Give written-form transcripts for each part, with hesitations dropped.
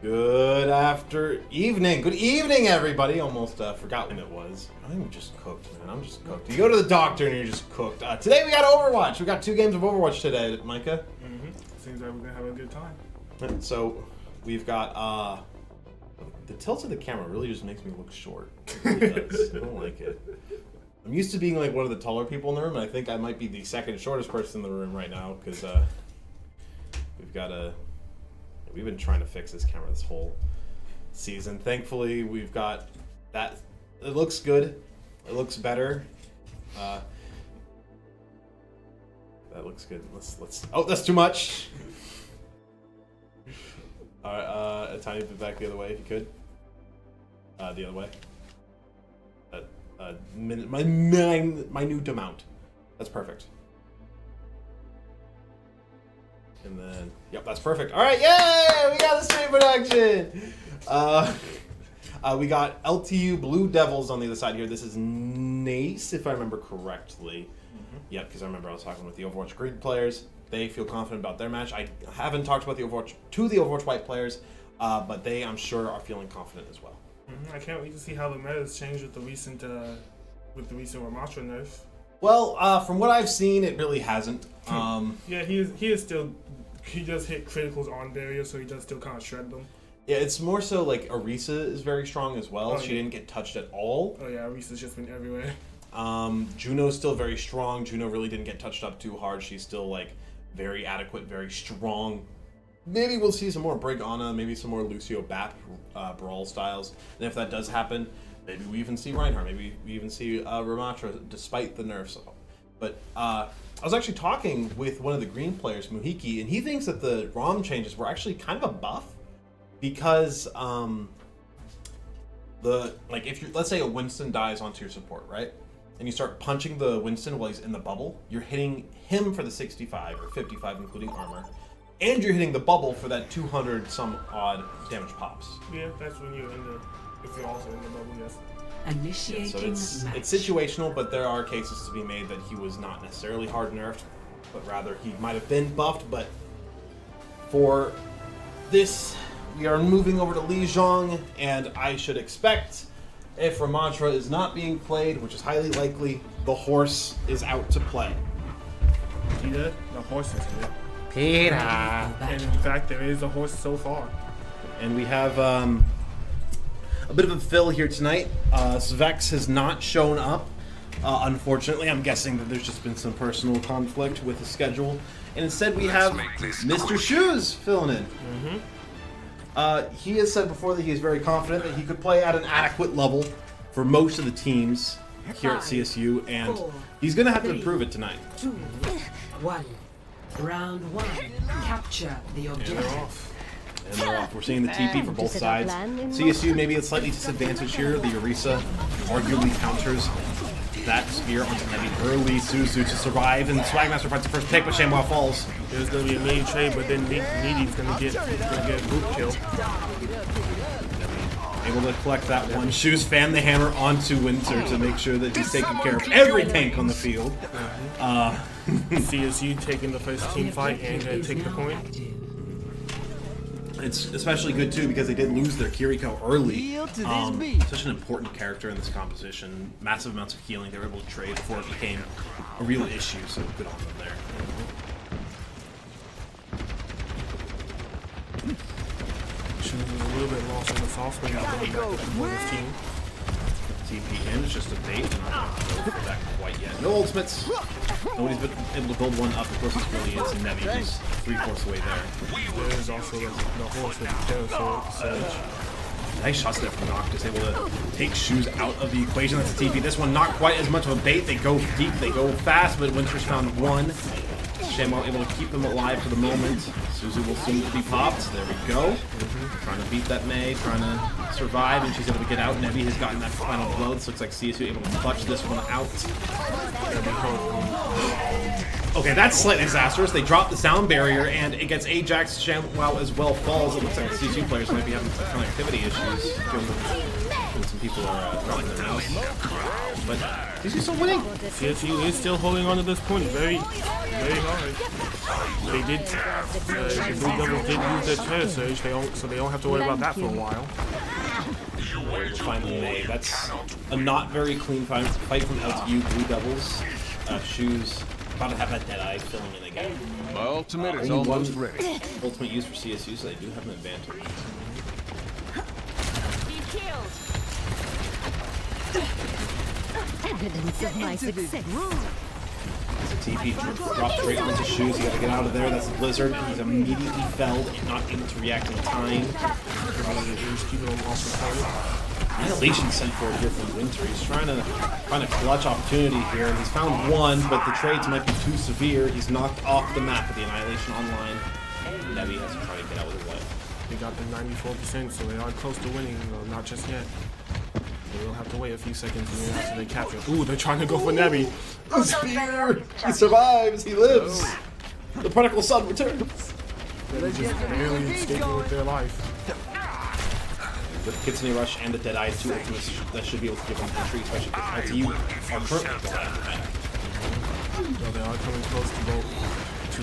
Good evening. Good evening, everybody. Almost forgot when it was. I'm just cooked, man. I'm just cooked. You go to the doctor and you're just cooked. Today we got Overwatch. We got 2 games of Overwatch today, Micah. Seems like we're gonna have a good time. So we've got the tilt of the camera really just makes me look short. It really does. I don't like it. I'm used to being like one of the taller people in the room, and I think I might be the second shortest person in the room right now because we've been trying to fix this camera this whole season. Thankfully, we've got that. It looks good. It looks better. That looks good. Let's. Oh, that's too much. All right, a tiny bit back the other way, if you could. The other way. Minute amount. That's perfect. And then, yep, that's perfect. All right, yay! We got the stream production. We got LTU Blue Devils on the other side here. This is NACE, if I remember correctly. Yep, because I remember I was talking with the Overwatch Green players. They feel confident about their match. I haven't talked about the Overwatch White players, but they, I'm sure, are feeling confident as well. I can't wait to see how the meta has changed with the recent Ramatra nerf. Well, from what I've seen, it really hasn't. Yeah, he does hit criticals on barriers, so he does still kind of shred them. Yeah, it's more so like Orisa is very strong as well. Oh, she yeah. didn't get touched at all. Oh yeah, Orisa's just been everywhere. Juno's still very strong. Juno really didn't get touched up too hard. She's still like very adequate, very strong. Maybe we'll see some more Brigana, maybe some more Lucio Bap brawl styles. And if that does happen, maybe we even see Reinhardt. Maybe we even see Ramatra despite the nerfs. But I was actually talking with one of the green players, Muhiki, and he thinks that the ROM changes were actually kind of a buff because if you let's say a Winston dies onto your support, right? And you start punching the Winston while he's in the bubble, you're hitting him for the 65 or 55 including armor, and you're hitting the bubble for that 200 some odd damage pops. Yeah, that's when you're if you're also in the bubble, yes. Initiating so match. it's situational, but there are cases to be made that he was not necessarily hard nerfed, but rather he might have been buffed. But for this, we are moving over to Lijiang, and I should expect, if Ramatra is not being played, which is highly likely, the horse is out to play. Peter, the horse is here. Peter! And in fact, there is a horse so far. And we have a bit of a fill here tonight. Vikes has not shown up. Unfortunately, I'm guessing that there's just been some personal conflict with the schedule. And instead we have Mr. Shoes filling in. He has said before that he is very confident that he could play at an adequate level for most of the teams here at CSU, and he's going to have to prove it tonight. 2, 1. Round 1. Capture the objective. And they're off. We're seeing the TP for both sides. CSU maybe a slightly disadvantage here. The Orisa arguably counters that spear onto Heavy early. Suzu to survive, and Swagmaster finds the first pick, but Shamwow falls. There's gonna be a main trade, but then Needy's gonna get a group kill. Able to collect that one. Shoes fan the hammer onto Winter to make sure that he's taking care of every tank on the field. CSU taking the first team fight and gonna take the point. It's especially good too because they did lose their Kiriko early. Such an important character in this composition. Massive amounts of healing they were able to trade before it became a real issue, so good on them there. She was a little bit lost in the sauce when he got his team. TP in, it's just a bait. Not going to go for that quite yet. No ultimates. Nobody's been able to build one up. Of course, it really is Nevi, who's 3/4 away there. There's also the horse with the Terrasword. Nice shots there from Noctis, able to take Shoes out of the equation. That's a TP. This one, not quite as much of a bait. They go deep, they go fast, but Winter's found one. Shamwow able to keep them alive for the moment. Suzu will soon be popped. There we go. Trying to beat that Mei, trying to survive, and she's able to get out. Nevi has gotten that final blow. This looks like CSU able to clutch this one out. Okay, that's slightly disastrous. They drop the sound barrier, and it gets Ajax. ShamWow as well falls. It looks like the CSU players might be having some connectivity issues. Given some people are dropping their mouse. But CSU still winning. CSU is still holding on to this point very hard. They did, the Blue Devils did use their chair surge, so they don't have to worry about that for a while. We'll find May. That's a not very clean fight from LTU Blue Devils. Shoes about to have that Deadeye filling in again. My ultimate is Only almost one ready. ultimate used for CSU, so they do have an advantage. Evidence of my success. So TP drops straight onto Shoes. You gotta get out of there. That's a Blizzard. He's immediately felled and not able to react in time. Keeping them off the point. Annihilation sent forward here from Winter. He's trying to find a clutch opportunity here, and he's found one, but the trades might be too severe. He's knocked off the map with the Annihilation online. Nebby has to try to get out with his life. They got the 94%, so they are close to winning, though not just yet. They will have to wait a few seconds after they capture. Ooh, they're trying to go for Nebby. The spear! He survives! He lives! The prodigal son returns! They're just barely escaping with their life. With Kitsune Rush and the Deadeye, two ultimates that should be able to give them entry, especially because LTU are currently going after that. So they are coming close to go to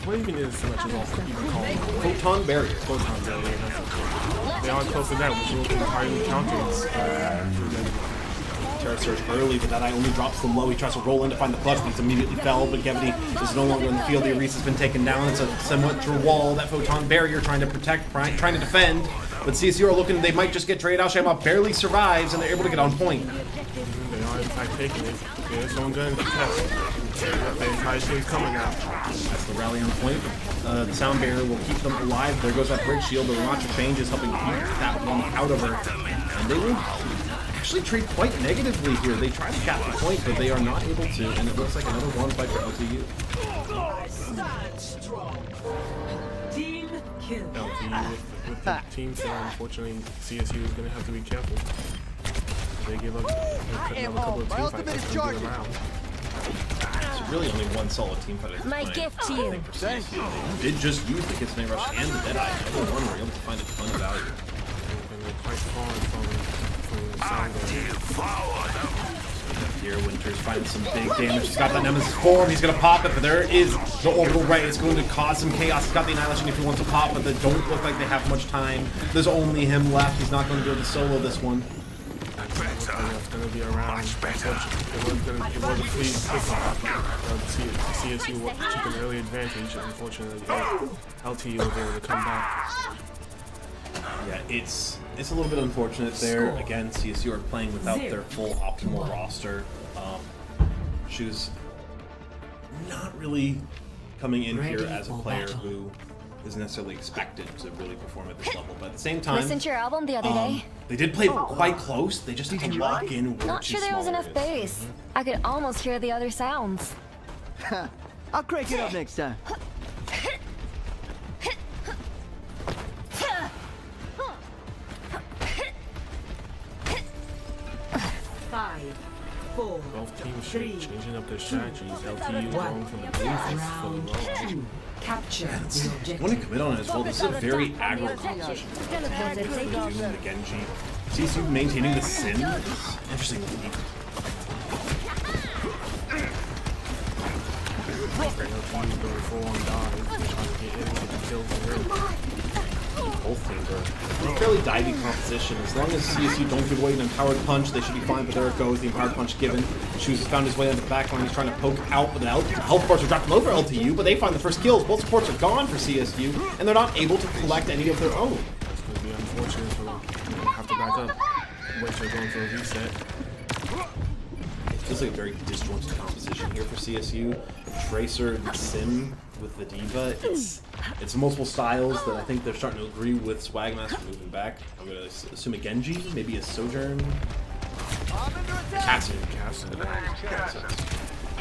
what even is so much as all even called Photon Barrier. photon barrier. They are close to that, which will be highly counted. Terra Surge early, but Deadeye only drops them low. He tries to roll in to find the clutch, but he's immediately felled. But Gevity is no longer in the field. The Ares has been taken down. It's a somewhat through wall. That Photon Barrier trying to protect, trying to defend. But CSU are looking, they might just get traded out. ShamWow barely survives, and they're able to get on point. They are in fact taking it. There's someone going to test. The entire team's coming now. That's the rally on point. The sound barrier will keep them alive. There goes that bridge shield. The Renacha change is helping keep that one out of her. And they will actually trade quite negatively here. They try to cap the point, but they are not able to. And it looks like another one fight for LTU. Team kill. LTU with the team fail, unfortunately, CSU is going to have to be careful. They give up, they cut another couple of team fights that's going to be around. It's really only one solid team fight at this My point. gift to you. For CSU. They did just use the Kitsune Rush and the Deadeye. Everyone were able to find a ton of value. And they're quite far from the sound barrier. Here, Winter's finding some big damage. He's got that Nemesis form. He's going to pop it, but there is the Orbital Ray. It's going to cause some chaos. He's got the Annihilation if he wants to pop, but they don't look like they have much time. There's only him left. He's not going to be able to solo this one. It's going to be around. It was a free kickoff. CSU took an early advantage. Unfortunately, LTU was able to come back. Yeah, it's a little bit unfortunate there. Again, CSU are playing without their full optimal roster. Shoes not really coming in here as a player who is necessarily expected to really perform at this level. But at the same time, Listened to your album the other day. they did play quite close. They just had to lock in where Not sure there was enough bass. I could almost hear the other sounds. I'll crank it up next time. Five, four, Both teams three, changing up their strategies. LTU is one. going for the blue for Round the low. two. Capture the I want to objective. commit on it as well. This is a very aggro composition. Using the Genji. CSU maintaining the Sin. Interesting. LTU going full on dive, trying to get in and get the kills early. Both teams are fairly divey composition. As long as CSU don't give away an empowered punch, they should be fine. But there it goes, the empowered punch given. Shoes has found his way on the back line. He's trying to poke out, but the health bars are dropped low for LTU, but they find the first kills. Both supports are gone for CSU, and they're not able to collect any of their own. It's going to be unfortunate for them. They're going to have to back up. Winter going for a reset. It feels like a very disjointed composition here for CSU. Tracer and Sim with the D.Va. It's multiple styles that I think they're starting to agree with Swagmaster moving back. I'm going to assume a Genji, maybe a Sojourn. Cassie.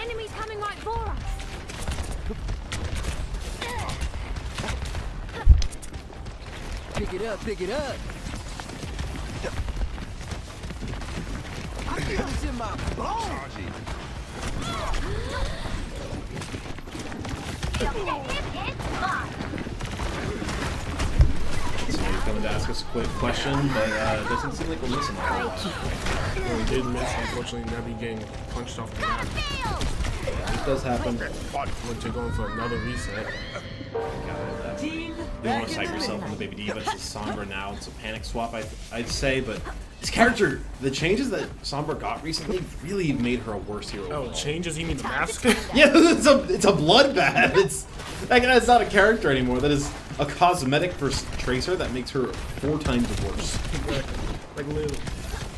Enemies coming right for us. Pick it up, pick it up. I feel this in my bones. So he's coming to ask us a quick question, but it doesn't seem like we're missing a whole lot. Well, we did miss, unfortunately, Nebby getting punched off the map. It does happen. When you're going for another reset. Team You want to psych yourself on the Baby D, but it's Sombra now. It's a panic swap, I'd say, but this character, the changes that Sombra got recently really made her a worse hero. Oh, overall. changes? You mean the mask? Yeah, it's a bloodbath. It's not a character anymore. That is a cosmetic for Tracer that makes her 4 times worse. Like literally.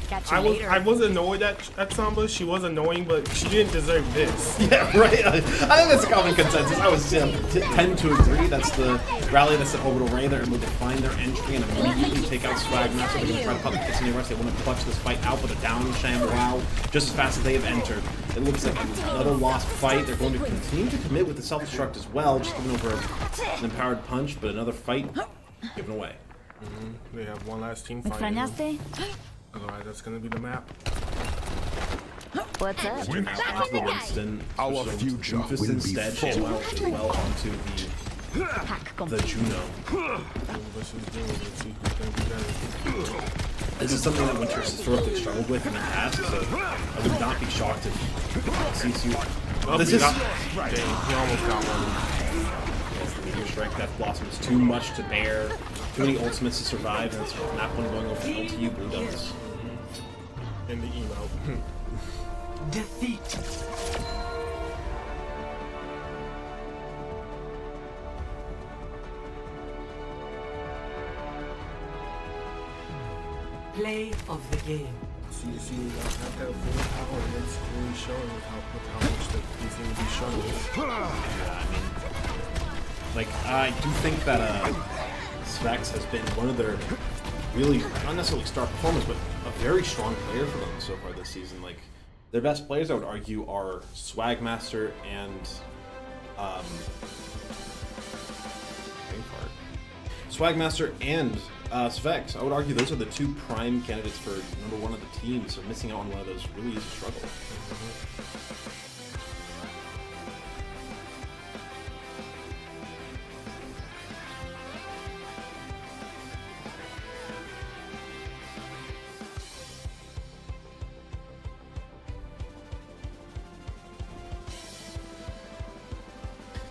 Catch you I was annoyed at Sombra. She was annoying, but she didn't deserve this. Yeah, right. I think that's a common consensus. I was tend to agree. That's the rally that's at Orbital Ray. They're able to find their entry and immediately take out Swag Master. They're going to try to pop the Kissing Rush. They want to clutch this fight out with a down Sham Wow just as fast as they have entered. It looks like another lost fight. They're going to continue to commit with the self-destruct as well, just giving over an empowered punch, but another fight given away. They have one last team fight. Extrañaste? Otherwise, that's gonna be the map. What's up? Now onto the Winston. Our switching to future Doofus will be instead, full. and well onto the Juno. Doom versus Doom. Let's see who's gonna be better. This is something that Winter's historically struggled with in the past, so I would not be shocked if CSU. Oh, This he is got, dang, he almost got one. Meteor Strike, Death Blossom is too much to bear. Too many ultimates to survive, and that's map one going over to LTU Blue Devils. In the emo. defeat. Play of the game. CSU have that full power, and it's really showing with how much that he's going to be struggling. Yeah, I mean, like, I do think that Svex has been one of their really, not necessarily star performers, but a very strong player for them so far this season. Like, their best players, I would argue, are Swagmaster and Swagmaster and Svex. I would argue those are the 2 prime candidates for #1 of the team, so missing out on one of those really is a struggle.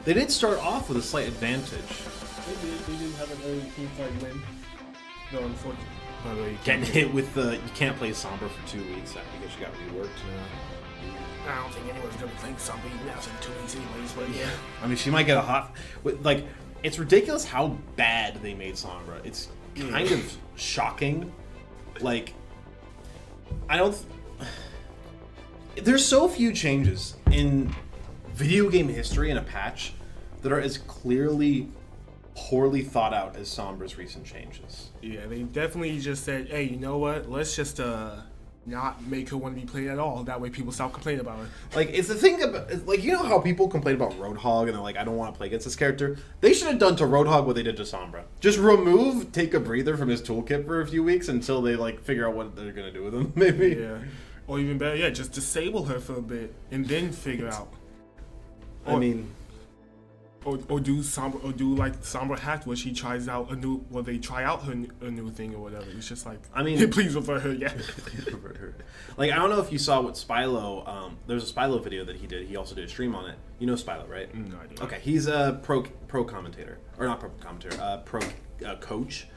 They did start off with a slight advantage. They did have an early team fight win. No, unfortunately. By the way, you Getting hit with the, you can't play Sombra for 2 weeks because you got reworked. I don't think anyone's gonna think something now in 2 weeks anyways, but yeah. I mean, she might get a hot. Like, it's ridiculous how bad they made Sombra. It's kind of shocking. Like, I don't. There's so few changes in video game history in a patch that are as clearly poorly thought out as Sombra's recent changes. Yeah, they definitely just said, hey, you know what? Let's just not make her want to be played at all. That way people stop complaining about her. Like, it's the thing about, like, you know how people complain about Roadhog and they're like, I don't want to play against this character? They should have done to Roadhog what they did to Sombra. Just take a breather from his toolkit for a few weeks until they, like, figure out what they're going to do with him, maybe. Yeah. Or even better, yeah, just disable her for a bit and then figure out. I mean... Or do Sombra, or do like Sombra hacked where she tries out a new, well, they try out a new thing or whatever. It's just like, I mean, please revert her, yeah. Like, I don't know if you saw what Spylo, there's a Spylo video that he did. He also did a stream on it. You know Spylo, right? No idea. Okay, he's a pro commentator, or not pro commentator, pro coach.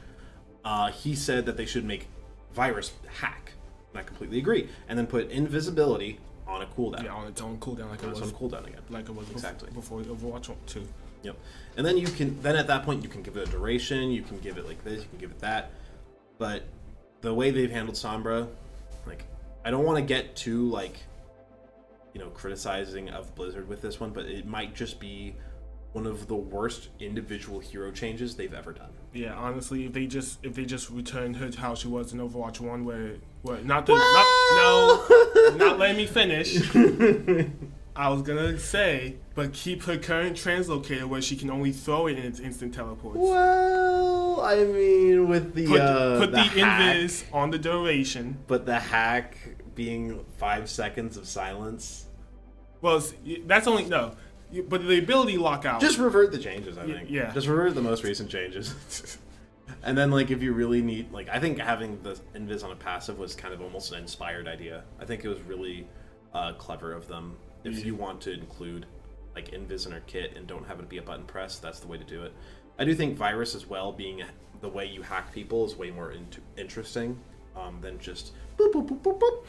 He said that they should make Virus hack, and I completely agree, and then put invisibility on a cooldown. Yeah, on its own cooldown, like it was on cooldown again. Like it was exactly before Overwatch 2. Yep. And then you can, then at that point you can give it a duration, you can give it like this, you can give it that. But the way they've handled Sombra, like, I don't want to get too, like, you know, criticizing of Blizzard with this one, but it might just be one of the worst individual hero changes they've ever done. Yeah, honestly, if they just returned her to how she was in Overwatch 1, where not letting me finish. I was gonna say, but keep her current translocator where she can only throw it in its instant teleports. Well, I mean, with the put the hack, invis on the duration. but the hack being 5 seconds of silence. Well, that's only no. But the ability lockout. Just revert the changes, I think. yeah. Just revert the most recent changes. And then, like, if you really need, like, I think having the invis on a passive was kind of almost an inspired idea. I think it was really clever of them. If you want to include, like, invis in our kit and don't have it be a button press, that's the way to do it. I do think virus as well, being the way you hack people, is way more interesting than just boop, boop, boop, boop, boop.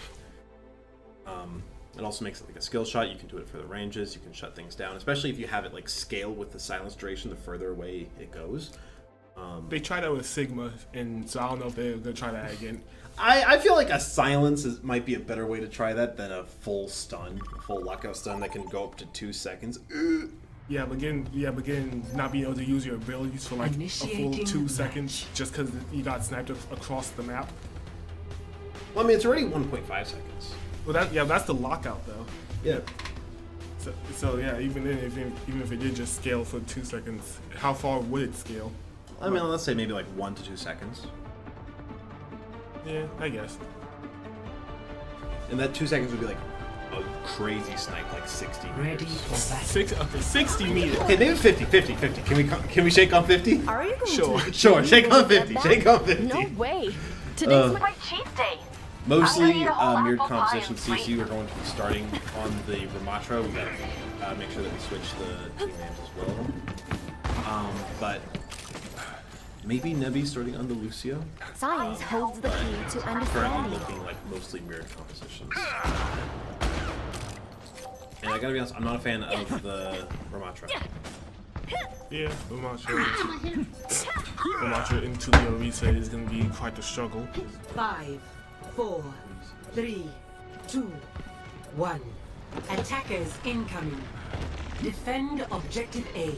It also makes it like a skill shot. You can do it for the ranges. You can shut things down, especially if you have it like scale with the silence duration the further away it goes. They tried that with Sigma, and so I don't know if they're gonna try that again. I feel like a silence might be a better way to try that than a full stun, a full lockout stun that can go up to 2 seconds. Yeah, but again, not being able to use your abilities for like a full 2 seconds just because you got sniped across the map. Well, I mean, it's already 1.5 seconds. Well, that's the lockout though. Yeah. So yeah, even then, even if it did just scale for 2 seconds, how far would it scale? I mean, let's say maybe like 1 to 2 seconds. Yeah, I guess. And that 2 seconds would be like a crazy snipe, like 60 Ready meters. for battle. 60 meters. Okay, maybe 50. Can we shake on 50? Are you going Sure. to Sure, shake on 50. that? Shake on 50. No way. Today's my cheat day. Mostly mirrored composition CSU are going to be starting on the Ramatra. We gotta make sure that we switch the team names as well. But maybe Nebby starting on the Lucio. Science holds the key to Currently understanding. looking like mostly mirrored compositions. And I gotta be honest, I'm not a fan of the Ramatra. Yeah, Ramatra into the reset is gonna be quite the struggle. 5, 4, 3, 2, 1. Attackers incoming. Defend objective A.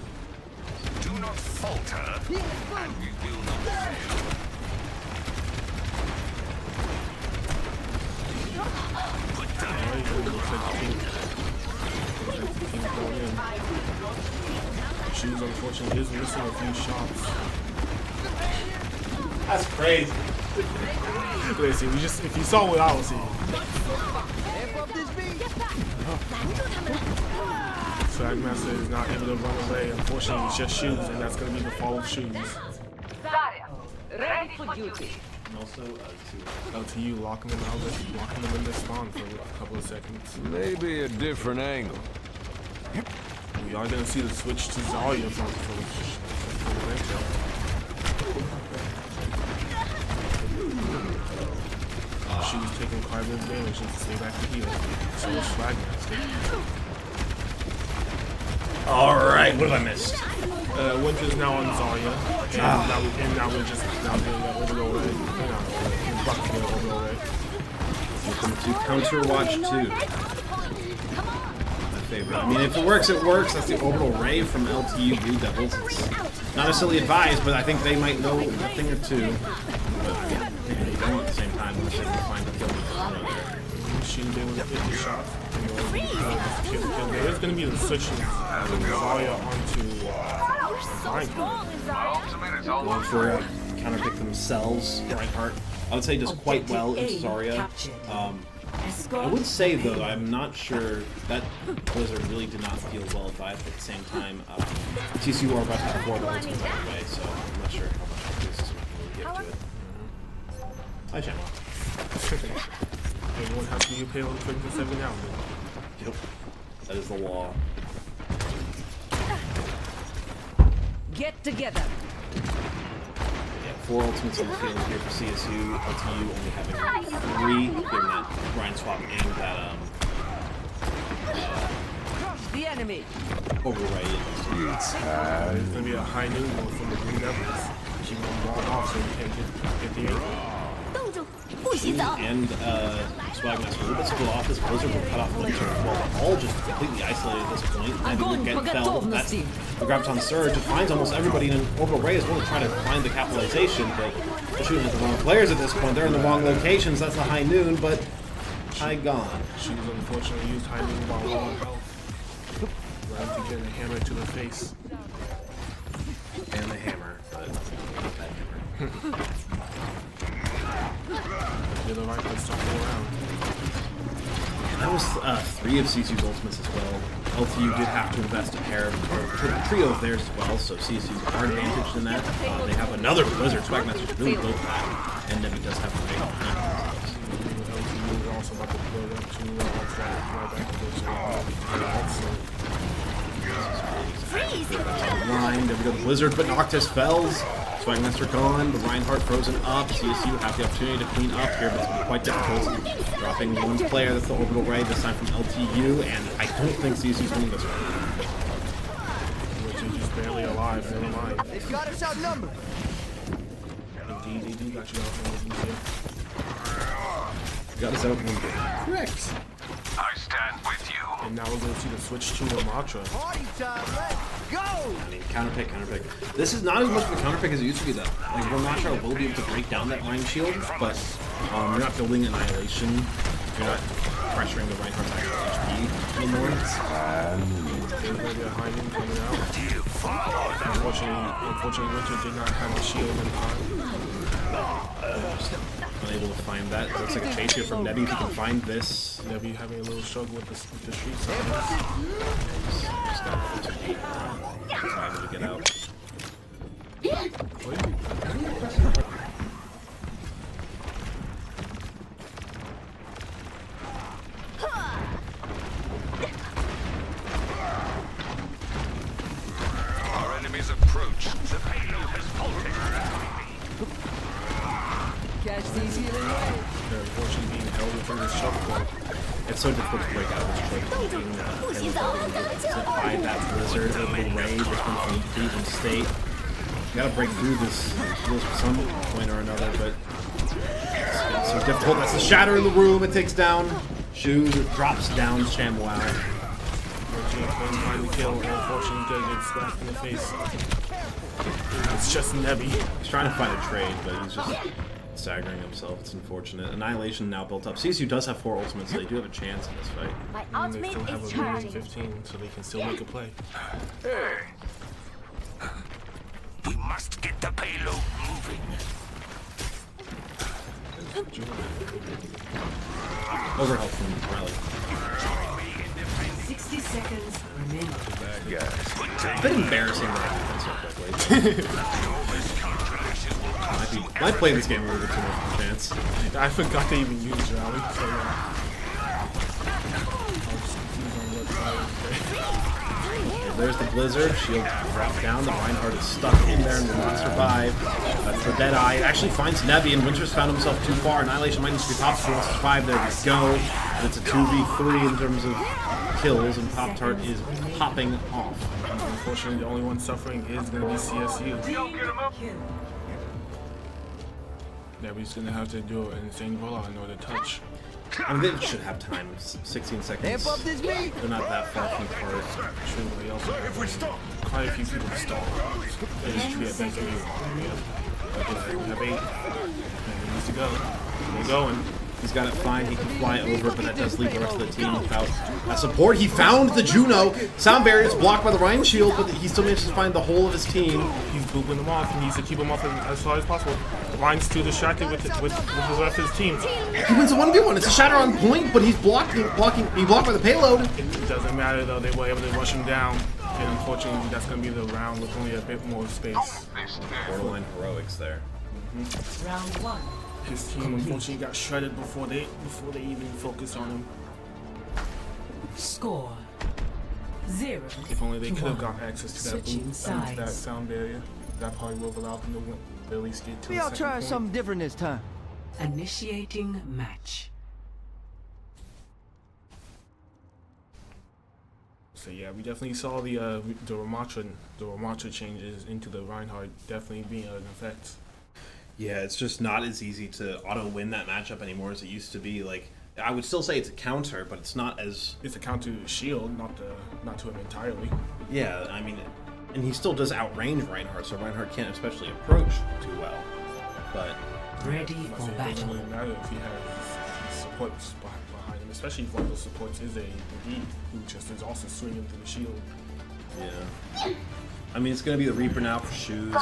Do not falter, and we will not fail. Put down. Shoes unfortunately is missing a few shots. That's crazy. Listen, if you saw what I was seeing. Flagmaster is not able to run away. Unfortunately, it's just shoes, and that's going to be the fall of shoes. Ready for duty. And also, LTU locking them in their spawn for a couple of seconds. Maybe a different angle. We are going to see the switch to Zarya from the Rachel. Shoes taking quite a bit of damage and stay back to heal. So is Flagmaster. alright, what have I missed? Winter's now on Zarya, and now we're just doing that overall red. We're bucking the overall red. Welcome to Counter Watch 2. My favorite. I mean, if it works, it works. That's the orbital ray from LTU Blue Devils. It's not necessarily advised, but I think they might know a thing or two. But I mean, they don't at the same time unless they can find the kill there. Shouldn't be able to hit the shot. There's going to be the switch from Zarya onto Vine. Going for a counterpick themselves. Reinhardt, I would say, does quite well into Zarya. I would say, though, I'm not sure that Blizzard really did not feel well advised, but at the same time, CSU are about to have 4 bullets with that away, so I'm not sure how much this is going to give to it. Hi, Channel. Everyone has to be a payload for 7 now. Yep. That is the law. Get together. Yeah, 4 ultimates on the field here for CSU. LTU only having 3, given that grind swap and that The enemy. override. It's going to be a high noon one from the Green Devils. Keep them walled off so we can't get the aim. And Swagmaster a little bit split off. This Blizzard will cut off Winter. Well, all just completely isolated at this point. Maybe we'll get fell. That's the Graviton Surge. It finds almost everybody in an orbital ray as well to try to find the capitalization, but they're shooting at the wrong players at this point. They're in the wrong locations. That's the high noon, but high gone. She was unfortunately used high noon while low on health. Right to get a hammer to the face. And the hammer, but not that hammer. The other right, let's stop around. That was 3 of CSU's ultimates as well. LTU did have to invest a pair of a trio of theirs as well, so CSU's are advantaged in that. They have another Blizzard. Swagmaster's really built that, and Nebby does have a great LTU is also about to build up to right back to line. There we go, the Blizzard, but Noctis fells. Swagmaster gone, the Reinhardt frozen up. CSU have the opportunity to clean up here, but it's going to be quite difficult. Dropping one player, that's the orbital ray, this time from LTU, and I don't think CSU's winning this one. Which is just barely alive, never mind. They've got us outnumbered. Indeed, they do got you outnumbered. Got us outnumbered. Correct. I stand with you. And now we're going to see the switch to Ramatra. Party time, let's go! I mean, counterpick. This is not as much of a counterpick as it used to be, though. Like, Ramatra will be able to break down that line shield, but you're not building Annihilation. You're not pressuring the Reinhardt's actual HP anymore. There's going to be a hiding coming out. Unfortunately, Winter did not have a shield in time. Unable to find that. It looks like a chase here from Nebby. If he can find this. Nebby having a little struggle with the street side. Just got time to get out. Our enemies approach. The payload has halted. Catch these healing waves. They're unfortunately being held within this choke point. It's so difficult to break out of this choke point. Even with by that Blizzard, the ray, this one from Cleveland State. You gotta break through this at some point or another, but it's so difficult. That's the shatter in the room. It takes down Shoes. It drops down ShamWow. Find the kill, and unfortunately does get slapped in the face. It's just Nebby. He's trying to find a trade, but he's just staggering himself. It's unfortunate. Annihilation now built up. CSU does have 4 ultimates, so they do have a chance in this fight. My And they still ultimate have is a remaining charging. 15, so they can still make a play. Hey. We must get the payload moving. Overhelp from Riley. 60 seconds remaining. Bad guys. It's a bit embarrassing that I did so quickly. Might play this game a little bit too much of a chance. I forgot they even used Rally, so yeah. There's the Blizzard. Shield dropped down. The Reinhardt is stuck in there and will not survive. That's the Deadeye. It actually finds Nebby, and Winter's found himself too far. Annihilation might need to be popped if he wants to survive. There we go. And it's a 2v3 in terms of kills, and Pop-Tart is popping off. Unfortunately, the only one suffering is going to be CSU. Nebby's going to have to do an insane rollout in order to touch. I mean, they should have time. It's 16 seconds. Amp up this beat! They're not that far from the cars. True, they also have quite a few people to stall. They just treat it like they have 8. And he needs to go. They're going. He's got it fine. He can fly over, but that does leave the rest of the team without support. He found the Juno. Sound barrier is blocked by the Ryan shield, but he still manages to find the whole of his team. He's booping them off. He needs to keep them off as far as possible. Ryan's too distracted with the rest of his team. He wins a 1v1. It's a shatter on point, but he's blocked by the payload. It doesn't matter though. They were able to rush him down, and unfortunately, that's going to be the round with only a bit more space. Borderline heroics there. Round 1. His team unfortunately got shredded before they even focused on him. Score 0. If only they to could have 1. got access to that Switching boot, to sides. that sound barrier. That probably would have allowed them to at least get to Maybe the I'll second try point. something different this time. Initiating match. So yeah, we definitely saw the Ramatra changes into the Reinhardt definitely being an effect. Yeah, it's just not as easy to auto-win that matchup anymore as it used to be. Like, I would still say it's a counter, but it's not as... It's a counter to shield, not to him entirely. Yeah, I mean, and he still does outrange Reinhardt, so Reinhardt can't especially approach too well. But Ready I for say it doesn't battle. really matter if he has supports behind him, especially if one of those supports is a D who just is also swinging through the shield. yeah, I mean, it's going to be the Reaper now for Shoes,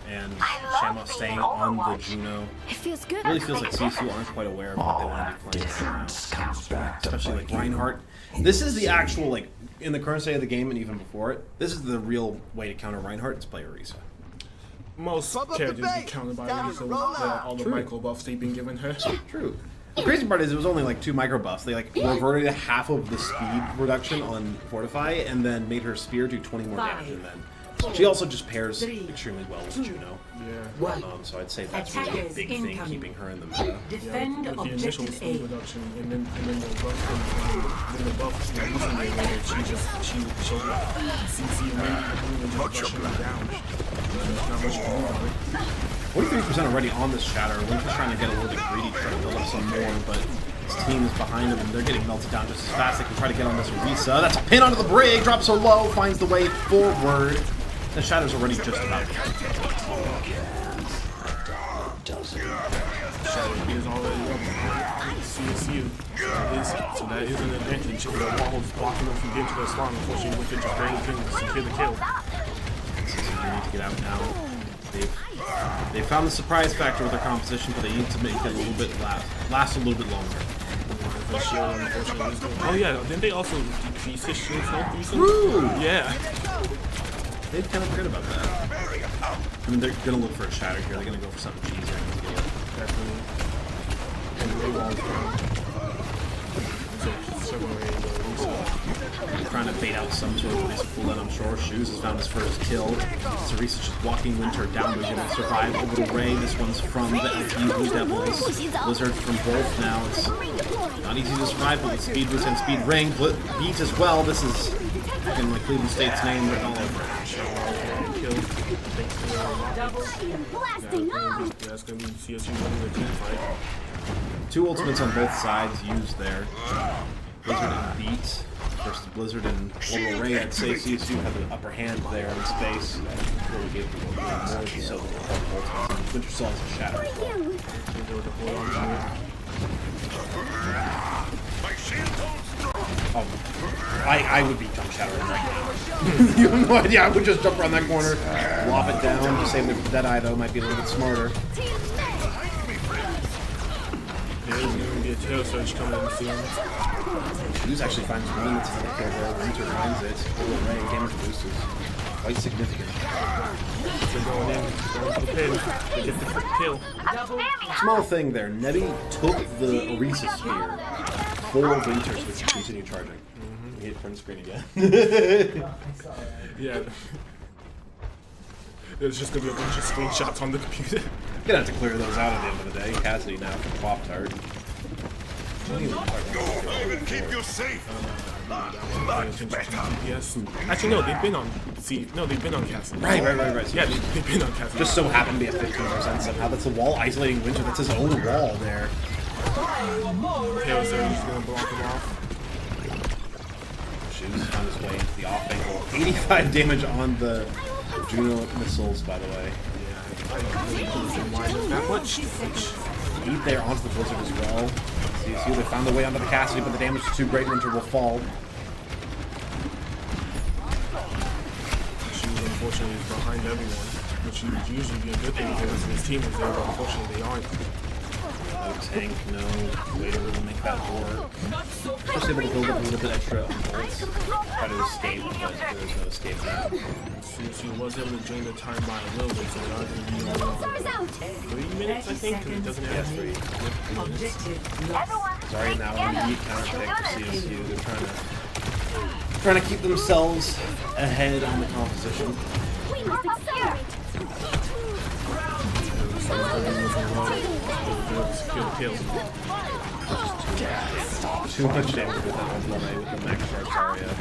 and Shamo staying on the Juno. It feels good. It really feels like CSU aren't quite aware of what they want to be playing. Especially like Reinhardt. This is the actual, like, in the current state of the game and even before it, this is the real way to counter Reinhardt is play Orisa. Most characters get countered by Orisa with all the micro buffs they've been giving her. True. The crazy part is it was only like 2 micro buffs. They like reverted half of the speed reduction on Fortify and then made her spear do 20 more damage and then she also just pairs extremely well with Juno. Yeah. So I'd say that's really a big thing keeping her in the meta. Defend With the initial objective speed A. reduction and then the buffs and recently she CC and just rushing her down. There's not much to do. 43% already on this shatter. Winter's trying to get a little bit greedy, trying to build up some more, but his team is behind him and they're getting melted down just as fast. They can try to get on this Orisa. That's a pin onto the brig, drops her low, finds the way forward. The Shadow's already just about dead. Shadow is already up CSU. So that is an advantage. The wall is blocking them from getting to their spawn. Unfortunately, Winter just barely can secure the kill. CSU need to get out now. They found the surprise factor with their composition, but they need to make it a little bit last a little bit longer. The shield, unfortunately, is doing. Oh yeah, didn't they also decrease his shield health recently? Woo! Yeah. They kind of forget about that. I mean, they're gonna look for a shatter here. They're gonna go for something easier. Definitely. And they won't. Trying to bait out some sort of Orisa cooldown, I'm sure. Shoes has found his first kill. Orisa's just walking Winter down. They're going to survive over the Ray. This one's from the LTU Blue Devils. Blizzard from both now. It's not easy to survive, but with Speed Boost and Speed Ring. Beat as well. This is in like Cleveland State's name written all over it. That's going to be CSU winning the team fight. 2 ultimates on both sides used there. Blizzard and Beat versus Blizzard and Orbital Ray. I'd say CSU had the upper hand there in space. Really gave them more so than the Winter Soul is a shatter as well. Oh, I would be jump shattering right now. You have no idea. I would just jump around that corner, lop it down. Just save it for Deadeye though. Might be a little bit smarter. There's going to be a tail surge coming in soon. Shoes actually finds one that's in the kill there. Winter finds it. Orbital Ray damage boost is quite significant. They're going in. Going for the pin. They get the kill. Small thing there. Nettie took the Orisa spear for Winter so we can continue charging. We hit print screen again. Yeah. There's just going to be a bunch of screenshots on the computer. Gonna have to clear those out at the end of the day. Cassidy now for Pop-Tart. Don't even keep you safe. Yes. Actually, no, they've been on they've been on Cassidy. Right. So Yeah, they've been on Cassidy. just so happened to be at 15% somehow. That's the wall isolating Winter. That's his own wall there. Tail surge is going to block him off. Shoes found his way into the off angle. 85 damage on the Juno missiles, by the way. Why there's that much? 8 there onto the Blizzard as well. CSU, they found their way onto the Cassidy, but the damage is too great. Winter will fall. Shoes, unfortunately, is behind everyone, which would usually be a good thing because his team was there, but unfortunately they aren't. No tank, no way to really make that work. Just able to build up a little bit extra on bolts. Try to escape, but there's no escape now. CSU was able to drain the time by a little bit, so they are going to be on 3 minutes, I think, because it doesn't have 3. Objective lost. Sorry, now on the counter pick for CSU. They're trying to keep themselves ahead on the composition. We must accelerate. Kill. Too much damage with that one with the max charge Zarya.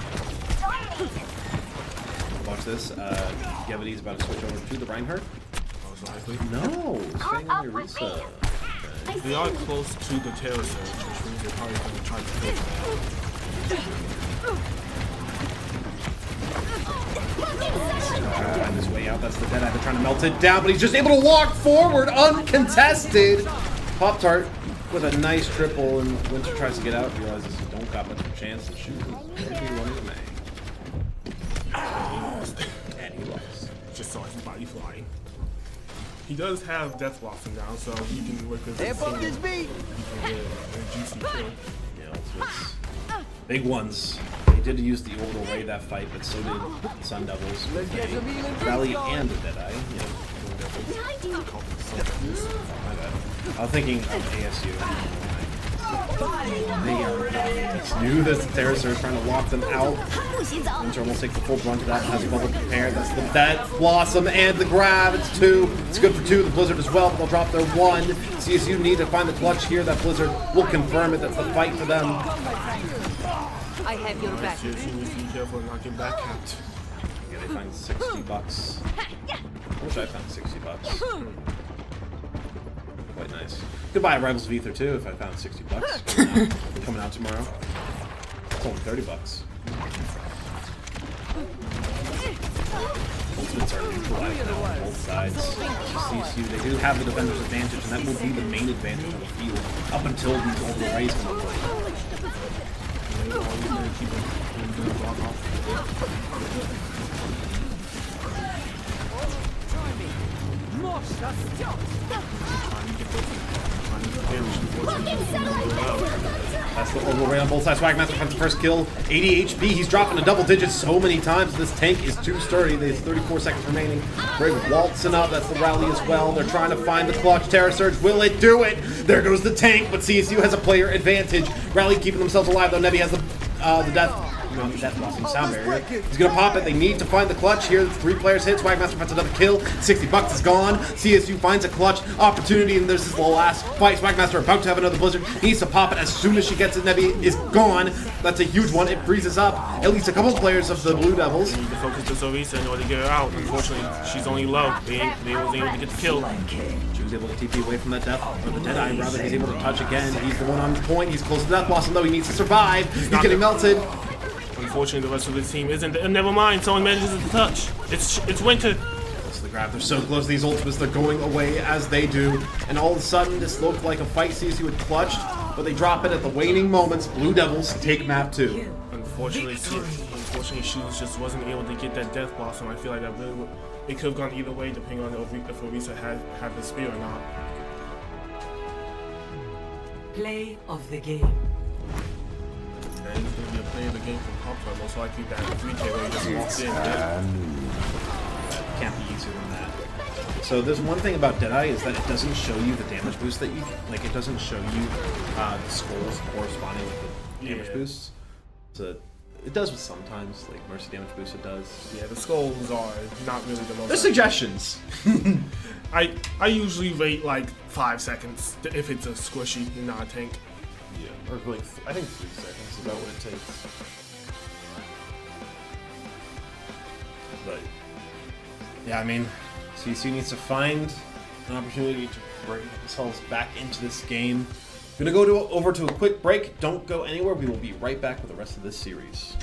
Watch this. Gevity's about to switch over to the Reinhardt. Most likely. No, staying on Orisa. They are close to the tail surge, which means they're probably going to try to take Find his way out. That's the Deadeye. They're trying to melt it down, but he's just able to walk forward uncontested. Pop-Tart with a nice triple, and Winter tries to get out. Realizes he don't got much of a chance to shoot. Maybe one in May. And he lost. saw his body flying. He does have Death Blossom now, so he can work with Amp up this beat. He can get a juicy kill. Yeah, it's big ones. They did use the orbital ray that fight, but so did the Sun Devils. Let's get some healing Rally boots and the Deadeye. Yeah. My bad. I was thinking of ASU. They are it's new. This Terror Surge trying to lock them out. Winter almost takes the full brunt of that. Has a bubble prepared. That's the Death Blossom and the grab. It's 2. It's good for 2. The Blizzard as well, but they'll drop their 1. CSU need to find the clutch here. That Blizzard will confirm it. That's the fight for them. I have your back. CSU needs to be careful and not get back capped. Yeah, they find $60. I wish I found $60. Quite nice. Goodbye, Rivals of Ether too. If I found $60 coming out tomorrow. It's only $30. Ultimates are neutralized now on both sides. CSU, they do have the defender's advantage, and that will be the main advantage on the field up until these orbital rays come up. That's the orbital ray on both sides. Swagmaster finds the first kill. 80 HP. He's dropping to double digits so many times. This tank is too sturdy. There's 34 seconds remaining. Brave waltzing up. That's the rally as well. They're trying to find the clutch. Terror Surge. Will it do it? There goes the tank, but CSU has a player advantage. Rally keeping themselves alive, though. Nevi has the Death Blossom sound barrier. He's gonna pop it. They need to find the clutch here. 3 players hit. Swagmaster finds another kill. $60 is gone. CSU finds a clutch opportunity, and this is the last fight. Swagmaster about to have another Blizzard. He needs to pop it as soon as she gets it. Nevi is gone. That's a huge one. It freezes up at least a couple players of the Blue Devils. They need to focus this Orisa in order to get her out. Unfortunately, she's only low. They wasn't able to get the kill. She was able to TP away from that death, or the Deadeye rather. He's able to touch again. He's the one on point. He's close to Death Blossom though. He needs to survive. He's getting melted. Unfortunately, the rest of the team isn't. And never mind, someone manages to touch. It's Winter. That's the grab. They're so close. These ultimates, they're going away as they do. And all of a sudden, this looked like a fight CSU had clutched, but they drop it at the waning moments. Blue Devils take map 2. Unfortunately, she just wasn't able to get that Death Blossom. I feel like that really it could have gone either way, depending on if Orisa had the spear or not. Play of the game. And it's going to be a play of the game from Poplar. Most likely that 3K where he just walks in. Can't be easier than that. So there's one thing about Deadeye is that it doesn't show you the damage boost that you like. It doesn't show you the skulls corresponding with the damage boosts. So it does with sometimes like Mercy damage boost. It does. Yeah, the skulls are not really the most. There's suggestions. I usually wait like 5 seconds if it's a squishy and not a tank. Yeah, or like I think 3 seconds is about what it takes. But yeah, I mean, CSU needs to find an opportunity to bring themselves back into this game. Gonna go over to a quick break. Don't go anywhere. We will be right back with the rest of this series.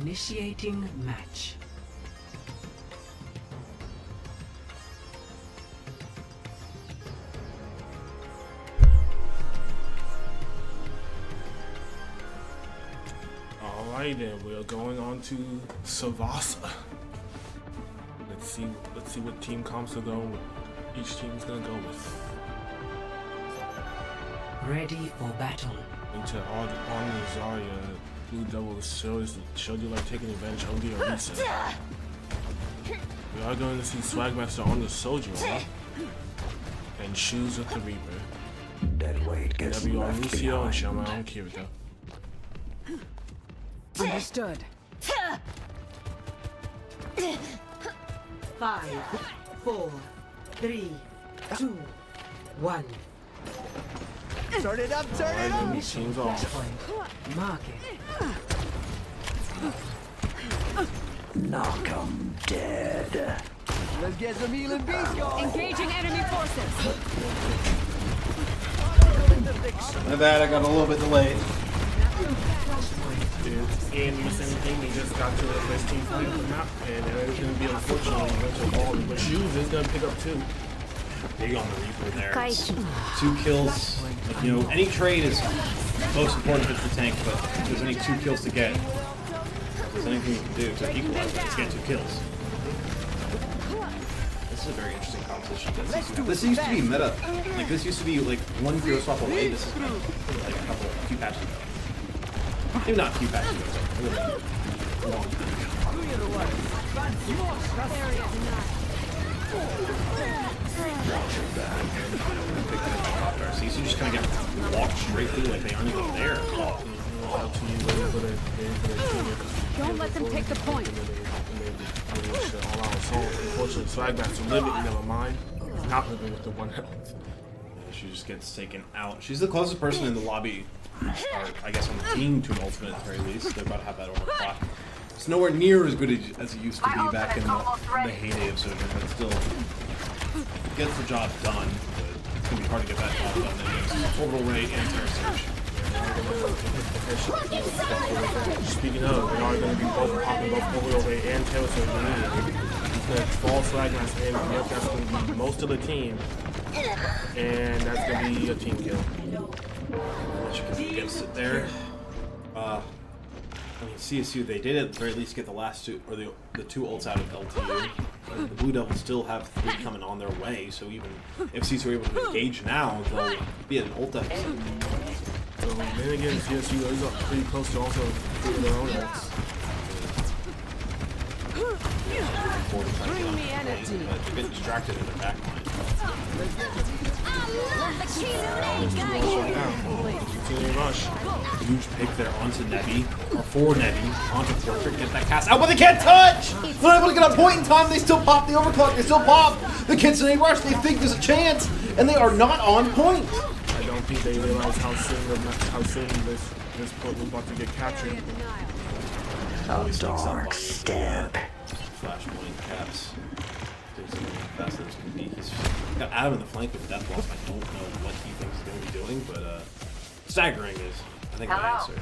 Initiating match. Alright then, we are going on to Savasa. Let's see what team comps are going with. Each team is gonna go with. Ready for battle. Into on Zarya, Blue Devil showed you like taking advantage of the Arisa. We are going to see Swagmaster on the Soldier, and Shoes with the Reaper. Dead weight gets W on left Lucio and behind. Shama on Kirito. Understood. 5, 4, 3, 2, 1. Turn it up, turn it up. Alright, teams off. Point. Mark it. Knock 'em dead. Let's get some healing beats going. Engaging enemy forces. My bad, I got a little bit delayed. And miss anything, they just got to the first team fight on the map, and it's going to be unfortunately went to ball, but Shoes is going to pick up 2. Big on the Reaper there. Kaichi. 2 kills. Like, you know, any trade is most important for the tank, but if there's any 2 kills to get, if there's anything you can do to equalize it, it's get 2 kills. This is a very interesting competition. This used to be meta. Like, this used to be like 1 hero swap away. This is like a few patches ago. Maybe not a few patches ago, but really a long time ago. So you just kind of get walked straight through like they aren't even there. Don't let them take the point. Unfortunately, Swagmaster living, never mind. He's not living with the 1 health. She just gets taken out. She's the closest person in the lobby, or I guess on the team, to an ultimate at the very least. They're about to have that overclock. It's nowhere near as good as it used to be back in the heyday of Sojourn, but still gets the job done. But it's going to be hard to get that job done against Orbital Ray and Terra Surge. Speaking of, they are going to be both popping both Orbital Ray and Terra Surge immediately. He's going to fall Swagmaster in, and that's going to be most of the team. And that's going to be a team kill. She can against it there. I mean, CSU, they did at the very least get the last 2, or the 2 ults out of LTU. The Blue Devils still have 3 coming on their way, so even if CSU are able to engage now, they'll be at an ult deficit. So then again, CSU is up pretty close to also doing their own ults. Bring me energy. But they're getting distracted in their back line. Rush. Huge pick there onto Nebi, or for Nebi, onto Portrait, get that cast out, but they can't touch! They're not able to get a point in time, they still pop the overclock, they still pop! The Kitsune Rush, they think there's a chance, and they are not on point! I don't think they realize how soon this point was about to get captured. A dark step. Flashpoint caps. There's something fast as can be. He's got Adam in the flank with Death Loss. I don't know what he thinks he's going to be doing, but staggering is, I think, my answer.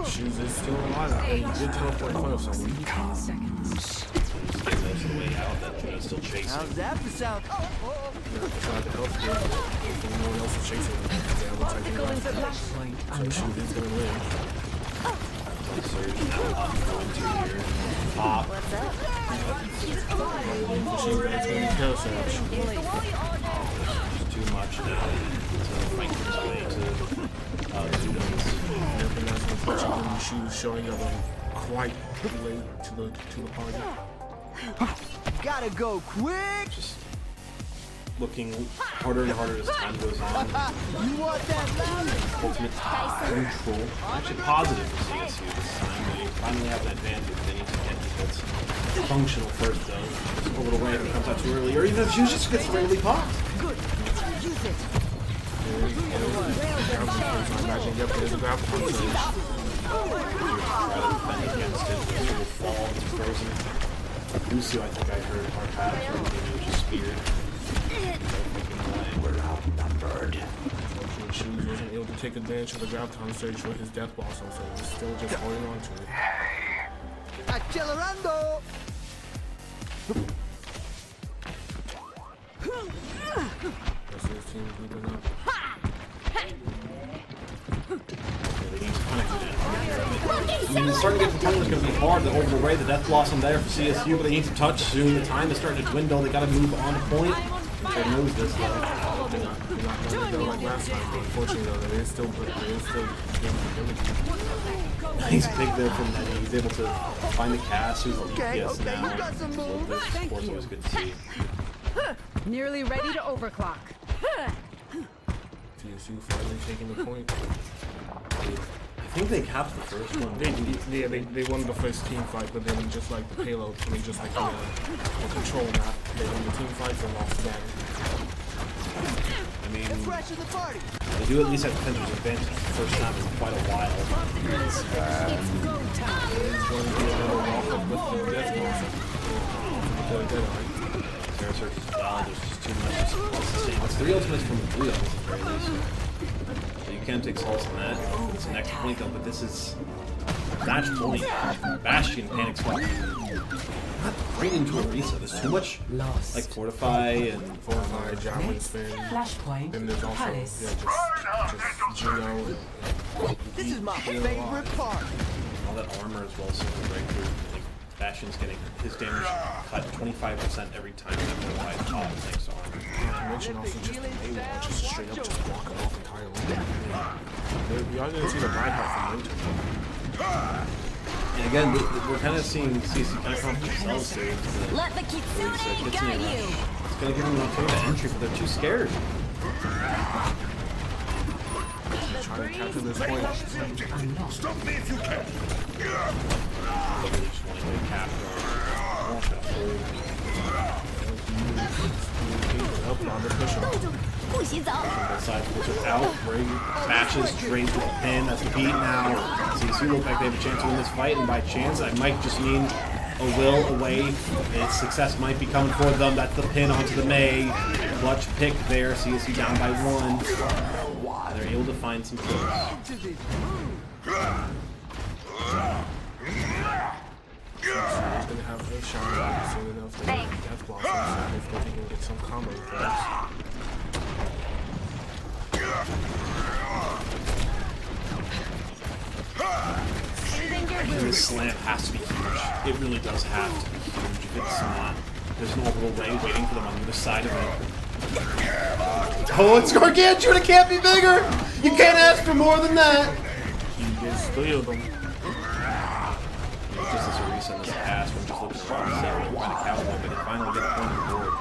Shoes is still alive. He did teleport in front of someone. 10 seconds. He's getting most of the way out. That Juno's still chasing. How's that for sound? Tried to help him. No one else is chasing him. Yeah, looks like he's Point so Shoes is going to win. Surge now up, going to here. Pop. Shoes is going to kill Surge. It's too much now. So Mike his way to Juno's. And that's unfortunately Shoes showing up quite late to the party. Gotta go quick. Just looking harder and harder as time goes on. You want that loud? Ultimate control. Actually positive for CSU this time. They finally have an advantage. They need to get this functional first though. Just a little way if it comes out too early. Or even if Shoes just gets regularly popped. Good. Use it. I imagine, yep, there's a grab from Surge. Try to defend against it. It will fall. It's frozen. Lucio, I think I heard our path. Maybe it was just speared. We're outnumbered. Unfortunately, Shoes wasn't able to take advantage of the grab time Surge for his death ball, so he's still just holding on to it. Accelerando! Rest of this team's moving up. I mean, it's starting to get to the point where it's going to be hard to overlay the Death Blossom there for CSU, but they need to touch soon. The time is starting to dwindle. They got to move on to point. They knows this though. They're not gonna go like last time, but unfortunately though, there is still game ability. He's big there from Nettie. He's able to find the cast. Who's the Okay, DPS okay, now. you got some A little moves. bit of support's always good to see. Nearly ready to overclock. CSU finally taking the point. I think they capped the first one. They won the first team fight, but then just like the payload, I mean, just like the control map, they won the team fights and lost the battle. I mean, Fresh in the party. they do at least have defender's advantage the first time in quite a while. It's going to be another walk-up with the Death Blossom. Terra Search as well. There's just too much to sustain. It's 3 ultimates from the 3 ultimates at the very least. So you can't take solace in that. It's the next point though, but this is match point. Bastion panic swap. Not right into a reset. There's too much Lost. like fortify and Fortify, javelin spin. Flashpoint. Then there's also Palace. just Juno. This is my favorite part. all that armor as well. So breakthrough. Like Bastion's getting his damage cut 25% every time after a wide top thanks to armor. Not to mention also just the Maywall, just straight up just walking off entirely. We are going to see the Reinhardt from Winter. And again, we're kind of seeing CSU kind of come up with themselves here. Let the Kitsune guide you. It's going to give them enough time to entry, but they're too scared. Trying to capture this point. Stop me if you can. They just want to get captured. Both sides push it out, Ring bashes straight to the pin. That's the beat now. CSU look like they have a chance to win this fight, and by chance, that might just mean a will away. Its success might be coming for them. That's the pin onto the May. Clutch pick there. CSU down by 1. They're able to find some kills. He's going to have a shot soon enough to get Death Blossom, so hopefully he can get some combo kills. This slam has to be huge. It really does have to be huge. If it's not, there's no little Ray waiting for them on the other side of it. Oh, it's gargantuan! It can't be bigger! You can't ask for more than that! He gets 3 of them. Just as a reset this pass, we're just looking around to see if we can find a cowboy, but they finally get a point on the board.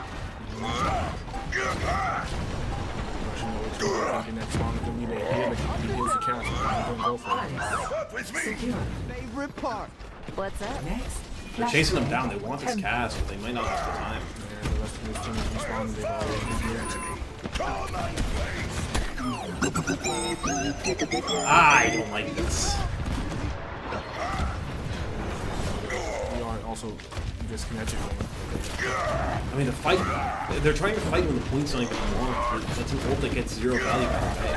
Next one is going to be the heal. He heals the count, so I'm going to go for it. Secure. Favorite part. What's up? Next. They're chasing him down. They want this cast, but they might not have the time. And the rest of his team is responding. They've already I don't like this. We are also disconnected. I mean, the fight, they're trying to fight when the points don't even belong. That's an ult that gets 0 value by the way.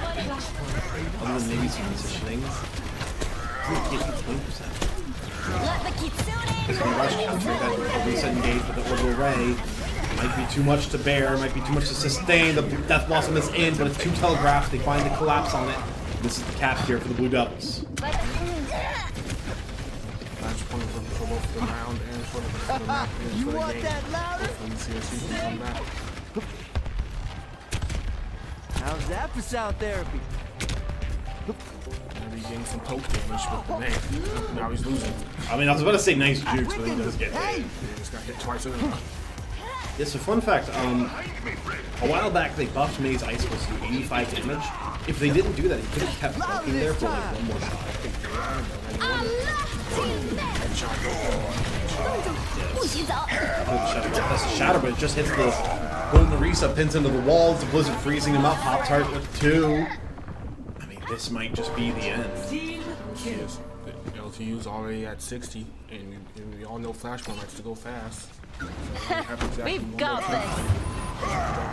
Other than maybe some positioning. It gives you 20%. Let the Kitsune It's going to rush counter that a reset engage with the orbital ray. Might be too much to bear, might be too much to sustain. The Death Blossom is in, but it's too telegraphed. They find the collapse on it. This is the cap here for the Blue Devils. Match point for both the round and for the map. And You for the want game. that louder? Hopefully CSU can come back. How's that for sound therapy? Maybe getting some poke damage with the man. Now he's losing. I mean, I was about to say nice jukes, but he does get hit. He just got hit twice in a row. Yes, a fun fact, a while back they buffed May's Icicles to 85 damage. If they didn't do that, he could have kept poking there for like 1 more shot. That's a shatter, but it just hits the golden reset, pins into the walls, the blizzard freezing him up, Pop Tart with 2. I mean, this might just be the end. Yes. The LTU's already at 60, and we all know Flashpoint likes to go fast. So We've got this.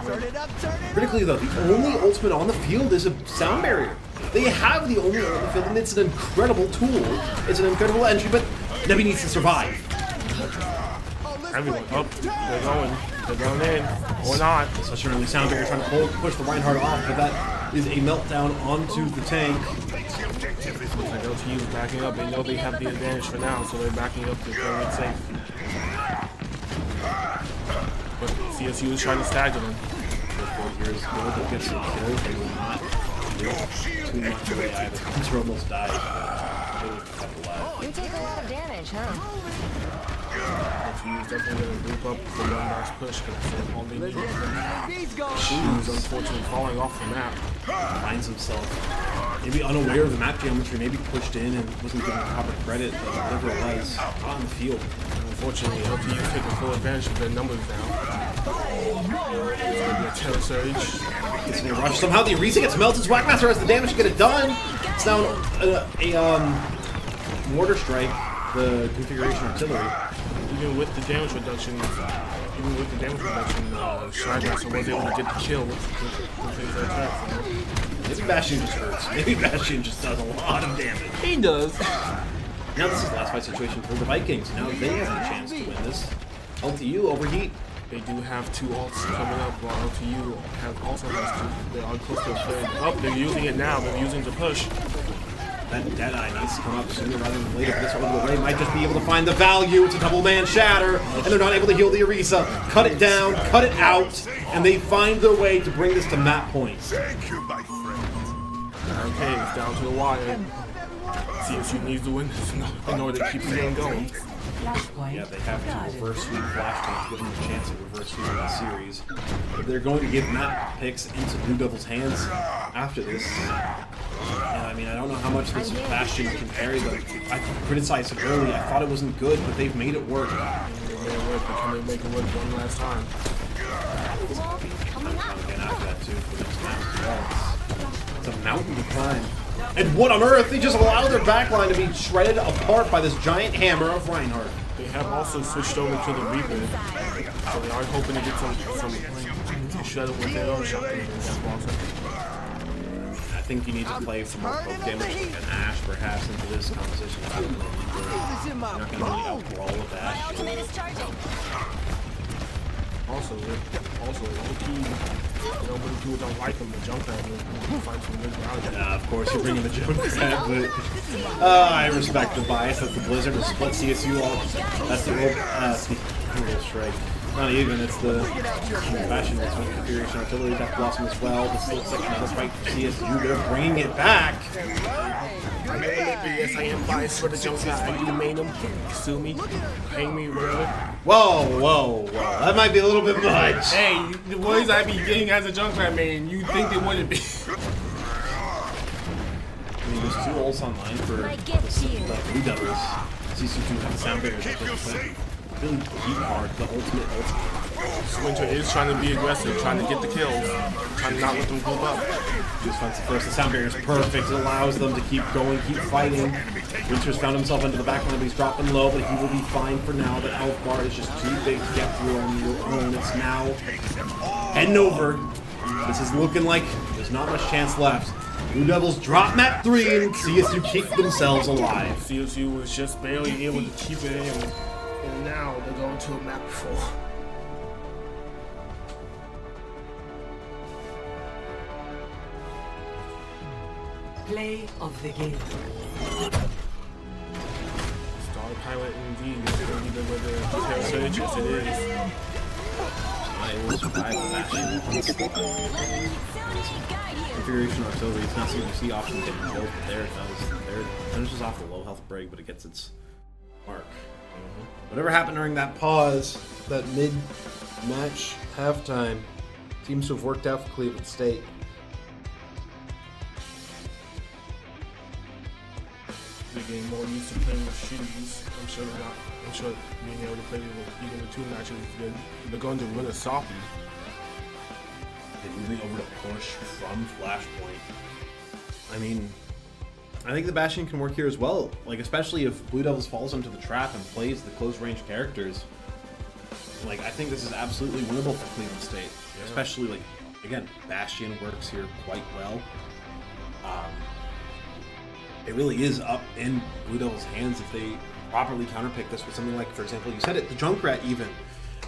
Turn it up, turn it up. Critically though, the only ultimate on the field is a sound barrier. They have the only ultimate on the field, and it's an incredible tool. It's an incredible entry, but Nebby needs to survive. Everyone up. They're going. They're going in. Or not. Such an early sound they're trying to push the Reinhardt off, but that is a meltdown onto the tank. Looks like LTU is backing up. They know they have the advantage for now, so they're backing up to play it safe. But CSU is trying to stagger them. Here's Nova gets a kill. They will not do too much of it either. Hunter almost died. You take a lot of damage, huh? LTU is definitely going to group up for one last push because that's all they need. He's gone. Shoes, unfortunately, falling off the map. Finds himself maybe unaware of the map geometry, maybe pushed in and wasn't given the proper credit, but whatever it was, on the field. Unfortunately, LTU is taking full advantage of their numbers now. It's going to be a terror surge. Gets in a rush. Somehow the Arisa gets melted. Whackmaster has the damage to get it done. It's now a mortar strike, the configuration artillery. Even with the damage reduction, Shymaster was able to get the kill with his attack. Maybe Bastion just hurts. Maybe Bastion just does a lot of damage. He does. Now this is last fight situation for the Vikings. Now they have a chance to win this. LTU overheat. They do have 2 ults coming up, while LTU also has 2. They are close to a third. Oh, they're using it now. They're using it to push. That Deadeye needs to come up sooner rather than later. This orbital ray might just be able to find the value. It's a double-man shatter, and they're not able to heal the Arisa. Cut it down, cut it out, and they find their way to bring this to map point. Thank you, my friend. Okay, it's down to the wire. CSU needs to win this in order to keep the game going. Yeah, they have to reverse sweep Flashpoint to give them a chance at reverse sweeping the series. But they're going to give map picks into Blue Devil's hands after this. And I mean, I don't know how much this Bastion can carry, but I criticized it early. I thought it wasn't good, but they've made it work. They made it work, but can they make it work one last time? Again after that too for this match as well. It's a mountain to climb. And what on earth? They just allowed their backline to be shredded apart by this giant hammer of Reinhardt. They have also switched over to the Reaper, so they are hoping to get some shredded with their own shot. I think you need to play some more poke damage, like an Ashe perhaps, into this composition. You're not going to really outbrawl with Ashe. Also, low-key, nobody people don't like him, the Junkrat will find some good value. Of course, you're bringing the Junkrat, but I respect the bias. That's the Blizzard, the split CSU all. That's the real strike. Not even, it's the Bastion that's one configuration artillery, Death Blossom as well. This looks like another fight for CSU. They're bringing it back. Yes, I am biased for the Junkrat. I do main him. Sue me, hang me, whatever. Whoa. That might be a little bit much. Hey, the boys I be getting as a Junkrat main, you think they wouldn't be. I mean, there's 2 ults online for the Blue Devils. CSU have the sound barriers. Really deep hard, the ultimate ult. Winter is trying to be aggressive, trying to get the kills, trying to not let them group up. Just finds the first. The sound barrier is perfect. It allows them to keep going, keep fighting. Winter's found himself into the back line, but he's dropping low, but he will be fine for now. The health bar is just too big to get through on your own. It's now heading over. This is looking like there's not much chance left. Blue Devils drop map 3 and CSU keep themselves alive. CSU was just barely able to keep it in. And now they're going to a map 4. Play of the game. Star Pilot indeed. It's going to be the terror surge. Yes, it is. I will survive the Bastion. Configuration artillery, it's not something you see often getting killed, but there it does. There it finishes off the low health break, but it gets its mark. Whatever happened during that pause, that mid-match halftime, seems to have worked out for Cleveland State. They're getting more used to playing with shooters. I'm sure being able to play even the 2 matches is good. They're going to win a soppy. They're moving over to push from Flashpoint. I mean, I think the Bastion can work here as well. Like, especially if Blue Devils falls into the trap and plays the close-range characters. Like, I think this is absolutely winnable for Cleveland State. Yeah. Especially, like, again, Bastion works here quite well. It really is up in Blue Devils' hands if they properly counterpick this with something like, for example, you said it, the Junkrat even.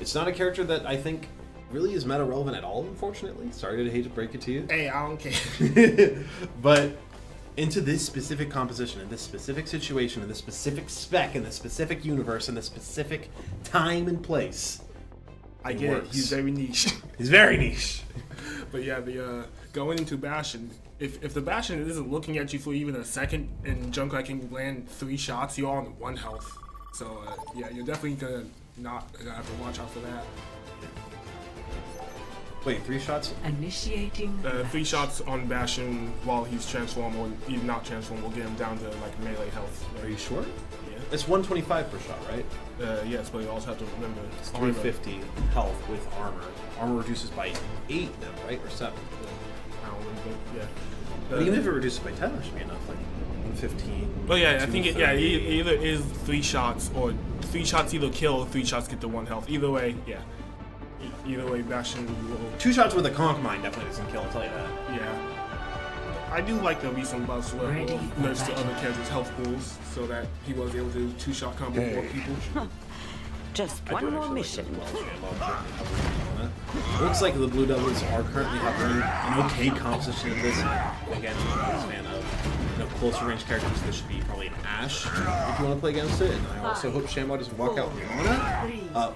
It's not a character that I think really is meta relevant at all, unfortunately. Sorry to hate to break it to you. Hey, I don't care. But into this specific composition, in this specific situation, in this specific spec, in this specific universe, in this specific time and place, I get it. He's very niche. He's very niche. But yeah, the going into Bastion, if the Bastion isn't looking at you for even a second and Junkrat can land 3 shots, you're on 1 health. So yeah, you're definitely gonna have to watch out for that. Wait, 3 shots? Initiating. 3 shots on Bastion while he's transformed, or even not transformed, will get him down to like melee health. Are you sure? Yeah. It's 125 per shot, right? Yes, but you also have to remember It's 350 health with armor. Armor reduces by 8 then, right? Or 7? I don't remember, yeah. But even if it reduces by 10, that should be enough. Like 115. But yeah, I think it either is 3 shots or 3 shots either kill or 3 shots get to 1 health. Either way, yeah. Either way, Bastion will. 2 shots with a conch mine definitely doesn't kill, I'll tell you that. Yeah. I do like the recent buffs where we'll nerfs to other characters' health pools so that he was able to do 2-shot combo with more people. Just one more mission. Looks like the Blue Devils are currently hovering an okay composition of this. Again, I'm a fan of closer range characters. This should be probably an Ashe if you want to play against it. And I also hope Shamwa doesn't walk out with Ana.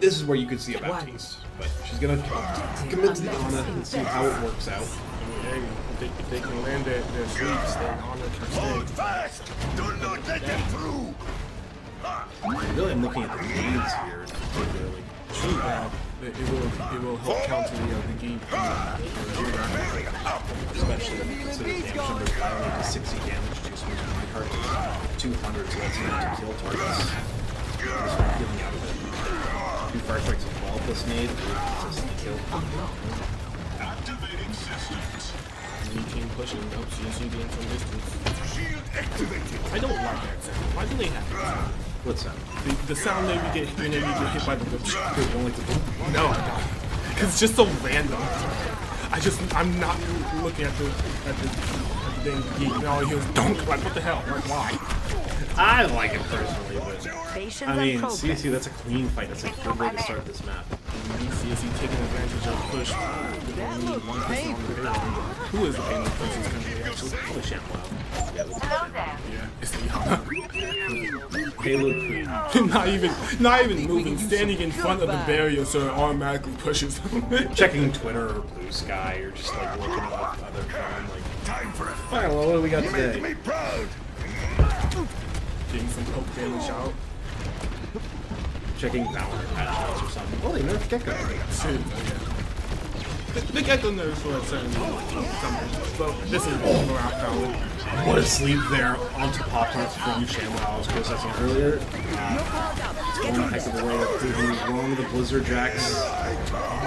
This is where you could see a Baptiste, but she's gonna commit to the Ana and see how it works out. Hey, if they can land their sweeps, then Ana can stay. Fast! Do not let them through! Really, I'm looking at the needs here. Particularly. True that it will help counter the game. Especially when you consider damage numbers. I only do 60 damage to switch my card to 200, so that's enough to kill targets. Just feeling out of it. 2 fire strikes as well plus nade. Consistently kill. Activating systems. Team pushing helps CSU gain some distance. Shield activated. I don't like that sound. Why do they have that? What's that? The sound that you get whenever you get hit by the whip shot. You don't like the boom? No, I don't. Because it's just so random. I'm not looking at the dang geek. And all I hear is dunk. Like, what the hell? Like, why? I like it personally, but Patience I mean, and progress. CSU, that's a clean fight. That's a good way to start this map. CSU taking advantage of push. Only one person on the payload. Who is the payload person's country, actually? The Shamwow. Yeah, it's the Payload queen. not even moving, standing in front of the barrier so it automatically pushes them. Checking Twitter or Blue Sky or just like looking up other like. Time for a Alright, well, what do we got Make today? me proud! Getting some poke damage out. Checking Valorant patches or something. Oh, they nerfed Gecko. The Gecko nerfs for a certain something. Well, this is more outbound. What a sleep there onto Pop Tarts from Shamwow. I was criticizing earlier. It's going a heck of a way of proving wrong the Blizzard Jacks.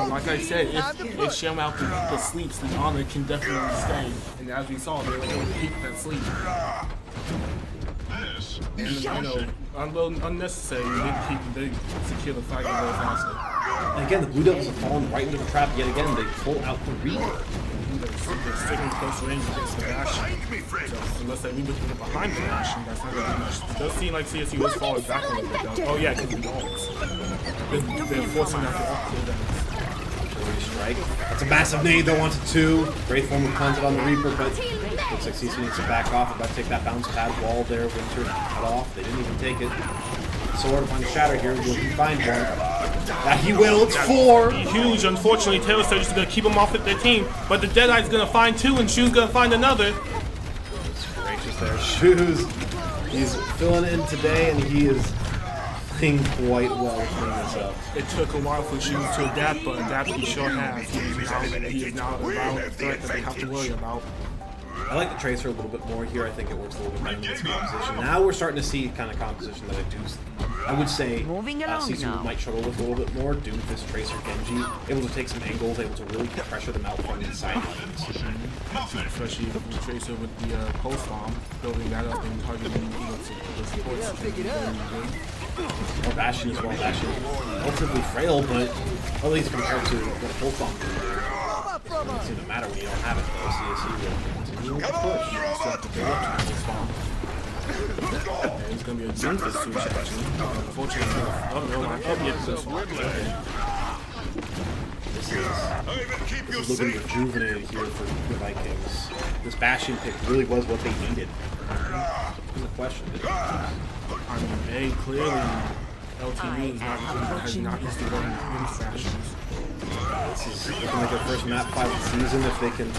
Like I said, if Shamwow can keep the sleeps, then Honor can definitely stay. And as we saw, they were able to keep that sleep. And, you know, unnecessary, they secure the fight a little faster. And again, the Blue Devils have fallen right into the trap yet again. They pull out the Reaper. They're sitting close range against the Bastion. So unless they leave it behind the Bastion, that's not going to do much. It does seem like CSU is falling back a little bit though. Oh yeah, because the dogs. They're forcing out the cooldowns. Strike. That's a massive nade though onto 2. Great form of punted on the Reaper, but looks like CSU needs to back off. About to take that bounce pad wall there. Winter cut off. They didn't even take it. Sword on Shatter here. Will he find one? That he will. It's 4. Huge. Unfortunately, Taylor Sturgis is going to keep him off at their team, but the Deadeye's going to find 2, and Shu's going to find another. That's gracious there. Shoes. He's filling in today, and he is playing quite well to clean this up. It took a while for Shoes to adapt, but adapt he sure has. He is now a violent threat that they have to worry about. I like the Tracer a little bit more here. I think it works a little bit better in this composition. Now we're starting to see kind of composition that I would say CSU might struggle with a little bit more. Doomfist, Tracer, Genji, able to take some angles, able to really pressure them out from the sidelines. Especially with Tracer with the pulse bomb, building that up and targeting the supports. Or Bastion as well. Bastion relatively frail, but at least compared to what a pulse bomb can do. It doesn't seem to matter when you don't have it though. CSU will continue to push. It's gonna be a Doomfist switch actually. Unfortunately, this is looking rejuvenated here for the Vikings. This Bastion pick really was what they needed. There's a question. I mean, they clearly LTU has not used to going in fashions. This is looking like their first map fight of the season. If they can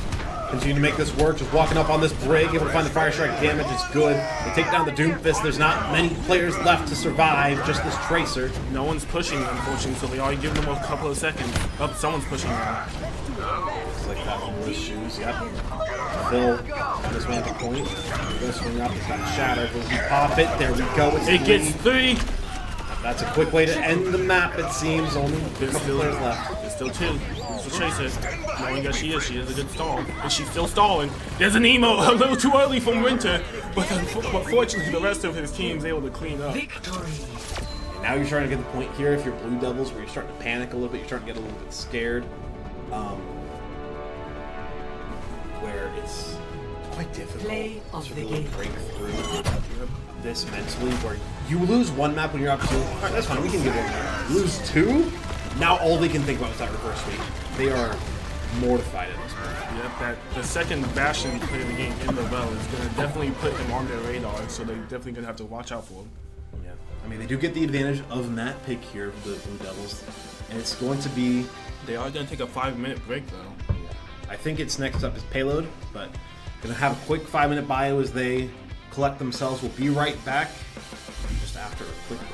continue to make this work, just walking up on this brig, able to find the fire strike damage is good. They take down the Doomfist. There's not many players left to survive. Just this Tracer. No one's pushing, unfortunately, so they are giving them a couple of seconds. Oh, someone's pushing now. Looks like that one with shoes. Yep. Phil just went to point. He's gonna swing up. He's got a shadow. Will he pop it? There we go. It's it gets 3. That's a quick way to end the map, it seems. Only a couple players left. There's still 2. There's the Tracer. Knowing that she is a good stall. And she's still stalling. There's an emo a little too early from Winter. But fortunately, the rest of his team's able to clean up. Victory. And now you're starting to get the point here, if you're Blue Devils, where you're starting to panic a little bit. You're starting to get a little bit scared. Where it's quite difficult to really break through this mentally, where you lose one map when you're up 2. All right, that's fine. We can give one more. Lose 2? Now all they can think about is that reverse sweep. They are mortified at this point. Yep, that the second Bastion play of the game in the well is going to definitely put him on their radar, so they're definitely going to have to watch out for him. Yeah, I mean, they do get the advantage of map pick here, the Blue Devils, and it's going to be... They are going to take a 5-minute break, though. Yeah. I think it's next up is Payload, but going to have a quick 5-minute bio as they collect themselves. We'll be right back just after a quick break.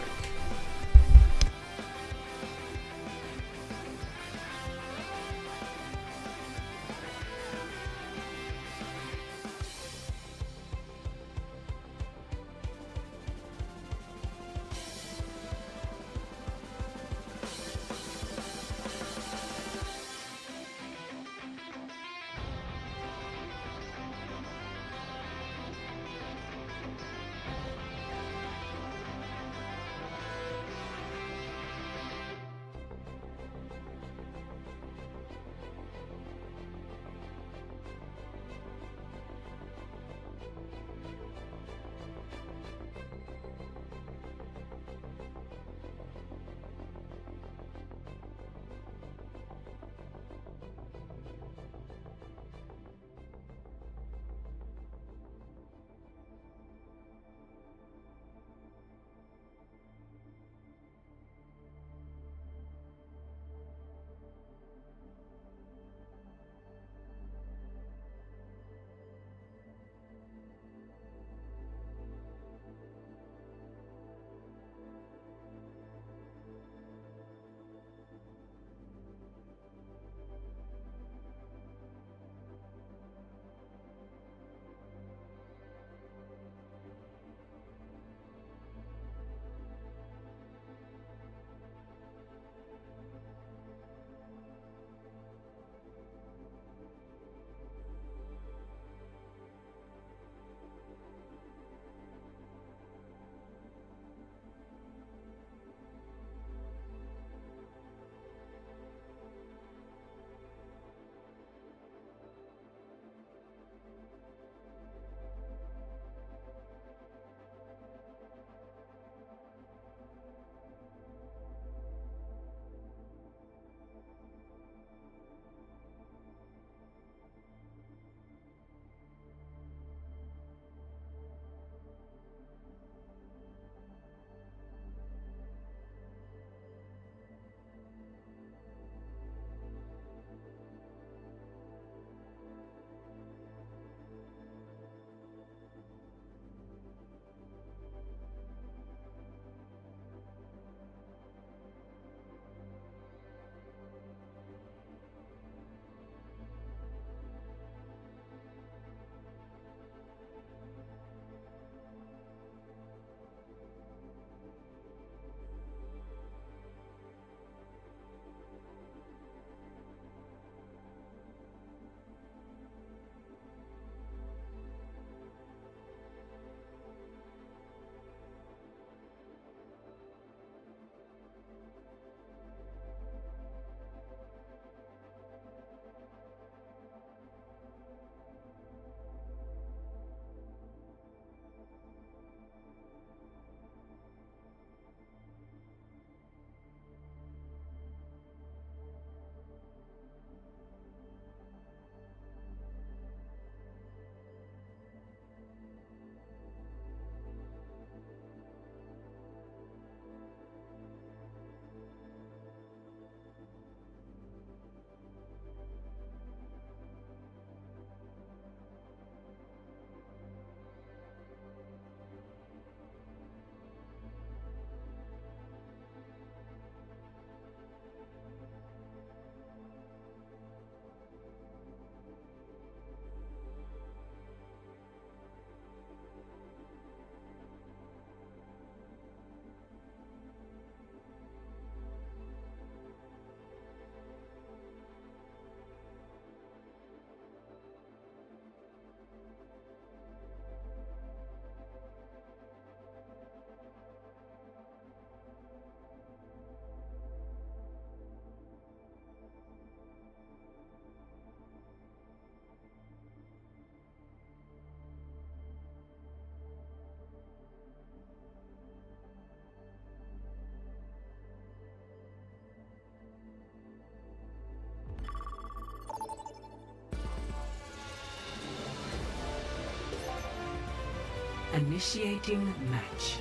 Initiating match.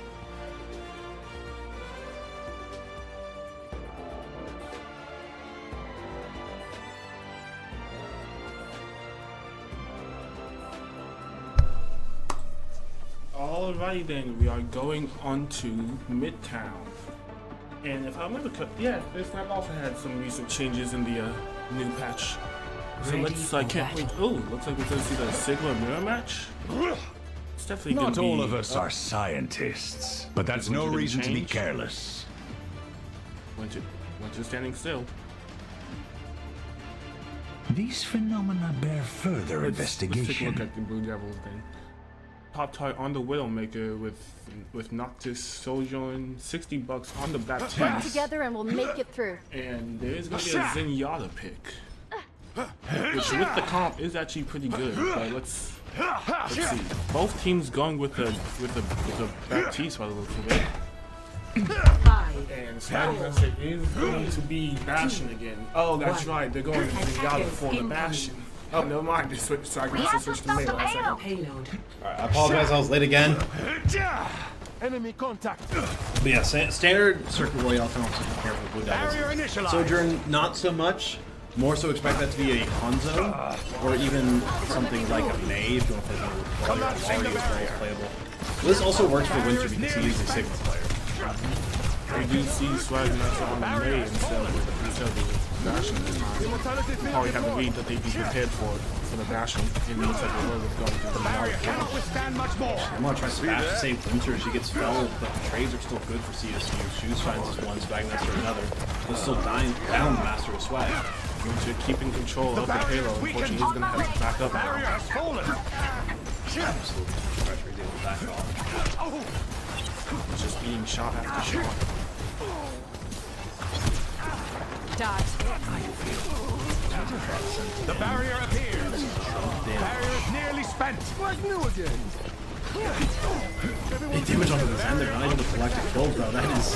Alrighty then, we are going on to Midtown. And if I remember correctly, yeah, this map also had some recent changes in the new patch. So I can't wait. Oh, looks like we're going to see the Sigma mirror match. It's definitely going to be... Not all of us are scientists, but that's no reason to be careless. Winter standing still. These phenomena bear further investigation. Let's take a look at the Blue Devils then. Pop-Tart on the Widowmaker with Noctis, Sojourn, $60 on the Baptiste. Work together and we'll make it through. And there is going to be a Zenyatta pick. Which with the comp is actually pretty good. But let's see. Both teams going with the Baptiste by the looks of it. And Swagmaster is going to be Bastion again. Oh, that's right. They're going Zenyatta for the Bastion. Oh, never mind. They Swagmaster switched to melee last second. Payload. Alright, I apologize, I was late again. Enemy contact. But yeah, standard Circuit Royale can also be careful with Blue Devils. Sojourn, not so much. More so expect that to be a Hanzo, or even something like a May if you want to play with Warrior. Warrior is very playable. This also works for Winter because he is a Sigma player. We do see Swagmaster on the May instead of Bastion this time. Probably have to read that they'd be prepared for the Bastion in the type of world with going to the I'm gonna try to save Winter. She gets felled, but the trades are still good for CSU. Shoes finds is one, Swagmaster another. They're still down Master of Swag. Winter keeping control of the payload. Unfortunately, he's gonna have to back up now. Absolutely. Pressure is able to back off. He's just being shot after shot. The barrier appears. Barrier is nearly spent. Like new again. Big damage onto this end. They're not able to collect a kill, though. That is...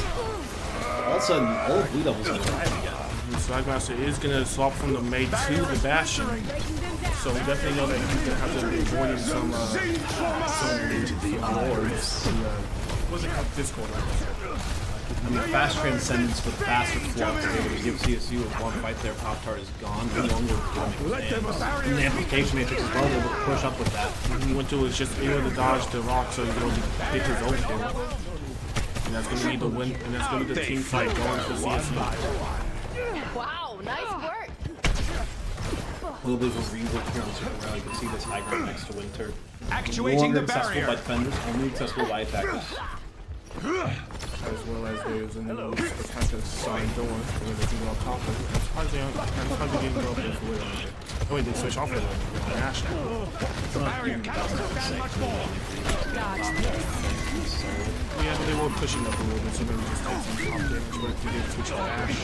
All of a sudden, all of Blue Devils are alive again. Swagmaster is going to swap from the May to the Bastion. So we definitely know that he's going to have to be avoiding some lords. What's it called? Discord, I mean, fast transcendence with faster flux is able to give CSU with one fight there. Pop-Tart is gone. No longer and the amplification matrix as well, able to push up with that. Winter was just able to dodge the rock, so he's going to pick his own kill. And that's going to be the win, and that's going to be the team fight going for CSU. Wow, nice work. A little bit of a rework here on Super Rally. You can see this high ground next to Winter. Actuating the barrier. Accessible by defenders, only accessible by attackers. As well as there's a new attacker side door where they can go off of it. How's they getting go up there for Widowmaker? Oh wait, they switch off with the Nash now. The barrier cannot stand much more. Yeah, but they were pushing up a little bit, so maybe just take some top damage, but if you did switch to Nash.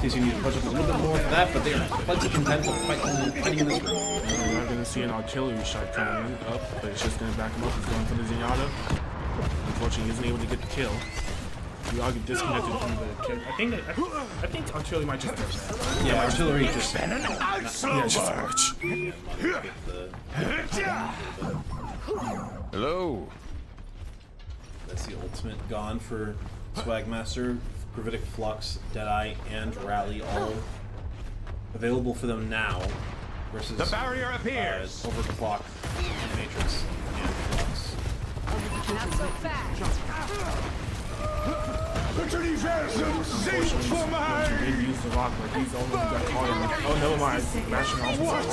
You need to push up a little bit more for that, but they are plenty content with fighting in this room. We're not going to see an artillery shot coming up, but it's just going to back him up. He's going for the Zenyatta. Unfortunately, he isn't able to get the kill. We all get disconnected from the kill. I think artillery might just do that. Yeah, artillery just... Yeah, just arch. Hello. That's the ultimate gone for Swagmaster. Gravitic Flux, Deadeye, and Rally all available for them now versus The barrier appears. Overclock, Matrix, and Flux. Not so fast. Unfortunately, he did use the rock, but he's only got caught in. Oh, never mind. Mashing off his rock.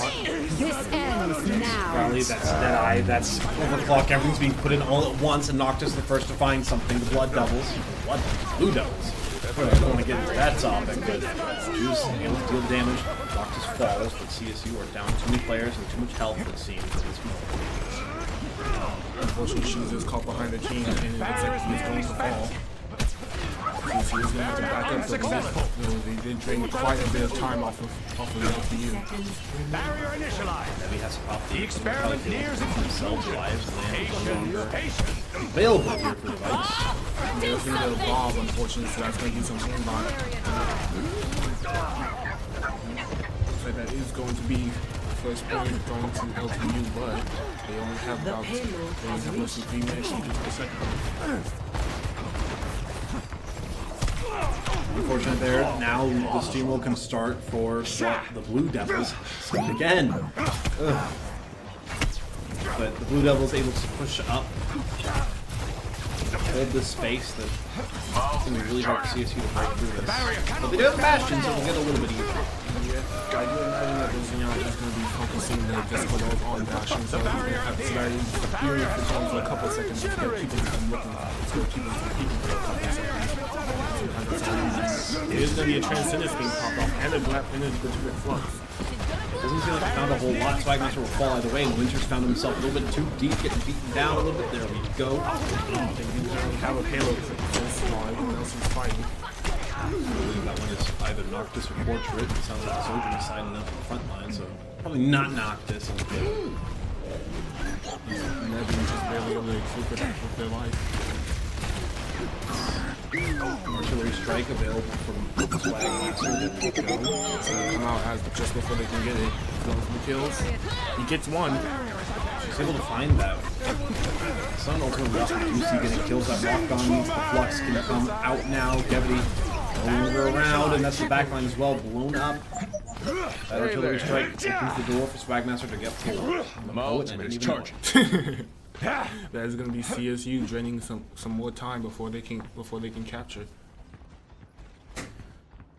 This ends now. Rally, that's Deadeye, that's Overclock. Everything's being put in all at once, and Noctis the first to find something. The Blood Devils. Blood Blue Devils. I don't want to get into that topic, but Juice able to deal damage. Noctis falls, but CSU are down too many players and too much health, it seems, at this moment. Unfortunately, Shoes is caught behind the king, and it looks like he's going to fall. CSU is going to have to back up, but they did drain quite a bit of time off of the LTU. Barrier initialized. Heavy has to pop The experiment nears its themselves lives, land no longer patient. available here for the Vikes. There's going to be a bomb, unfortunately, so that's going to be some aimbot. So that is going to be first point going to LTU, but they only have The about payload less than 3 minutes to do the second one. Unfortunate there. Now the steamroll can start for the Blue Devils again. Ugh. But the Blue Devils able to push up, hold this space. That it's gonna be really hard for CSU to break through this. But they do have a Bastion, so it'll get a little bit easier. I do imagine that Zinyan is going to be focusing the disco load on Bastion, so he's going to have to slide in the period for John for a couple of seconds to keep him from looking. It's going to keep him from peeking for a couple of seconds. There's going to be a Transcendence being popped off and a good flux. Doesn't seem like he found a whole lot. Swagmaster will fall either way, and Winters found himself a little bit too deep, getting beaten down a little bit. There we go. They didn't really have a payload for this while everyone else was fighting. I believe that one is either Noctis or Portrait. It sounds like the Sojourn is signing up for the front line, so probably not Noctis. And they're just barely able to keep it with their life. Artillery strike available from Swagmaster. It's going to come out as just before they can get it. Going for the kills. He gets one. He's able to find that. Sun ultimately lost Juicy getting kills. That locked on means the Flux can come out now. Gevity no longer around, and that's the backline as well, blown up. That artillery strike opens the door for Swagmaster to get to My ultimate is charging. That is going to be CSU draining some more time before they can capture.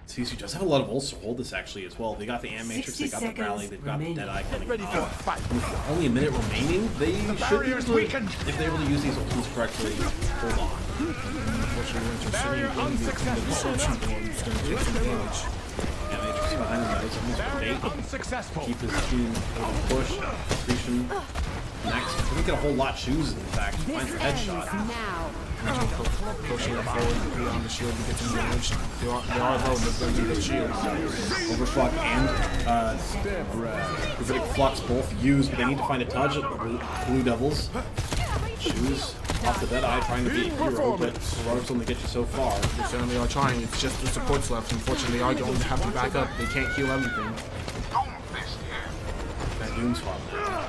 CSU does have a lot of ults to hold this actually as well. They got the Animatrix, they got the Rally, they've got the Deadeye coming Ready for a up. fight. With only a minute remaining, they should be able to, if they're able to use these ultimates correctly, hold on. Unfortunately, Winter City in the disruption board is going to take some damage. Animatrix behind him, that is almost a bait. Unsuccessful. Keep his team able to push, accretion. Next, doesn't get a whole lot chooses in fact. Finds a headshot. Now. Pushing it forward beyond the shield to get some damage. They are low, but they're going to need shield. Overclock and Gravitic Flux both used, but they need to find a touch at the Blue Devils. Shoes off the Deadeye trying to be a hero, but Heroics only get you so far. They certainly are trying. It's just the supports left. Unfortunately, they are going to have to back up. They can't heal everything. That Doom swap now.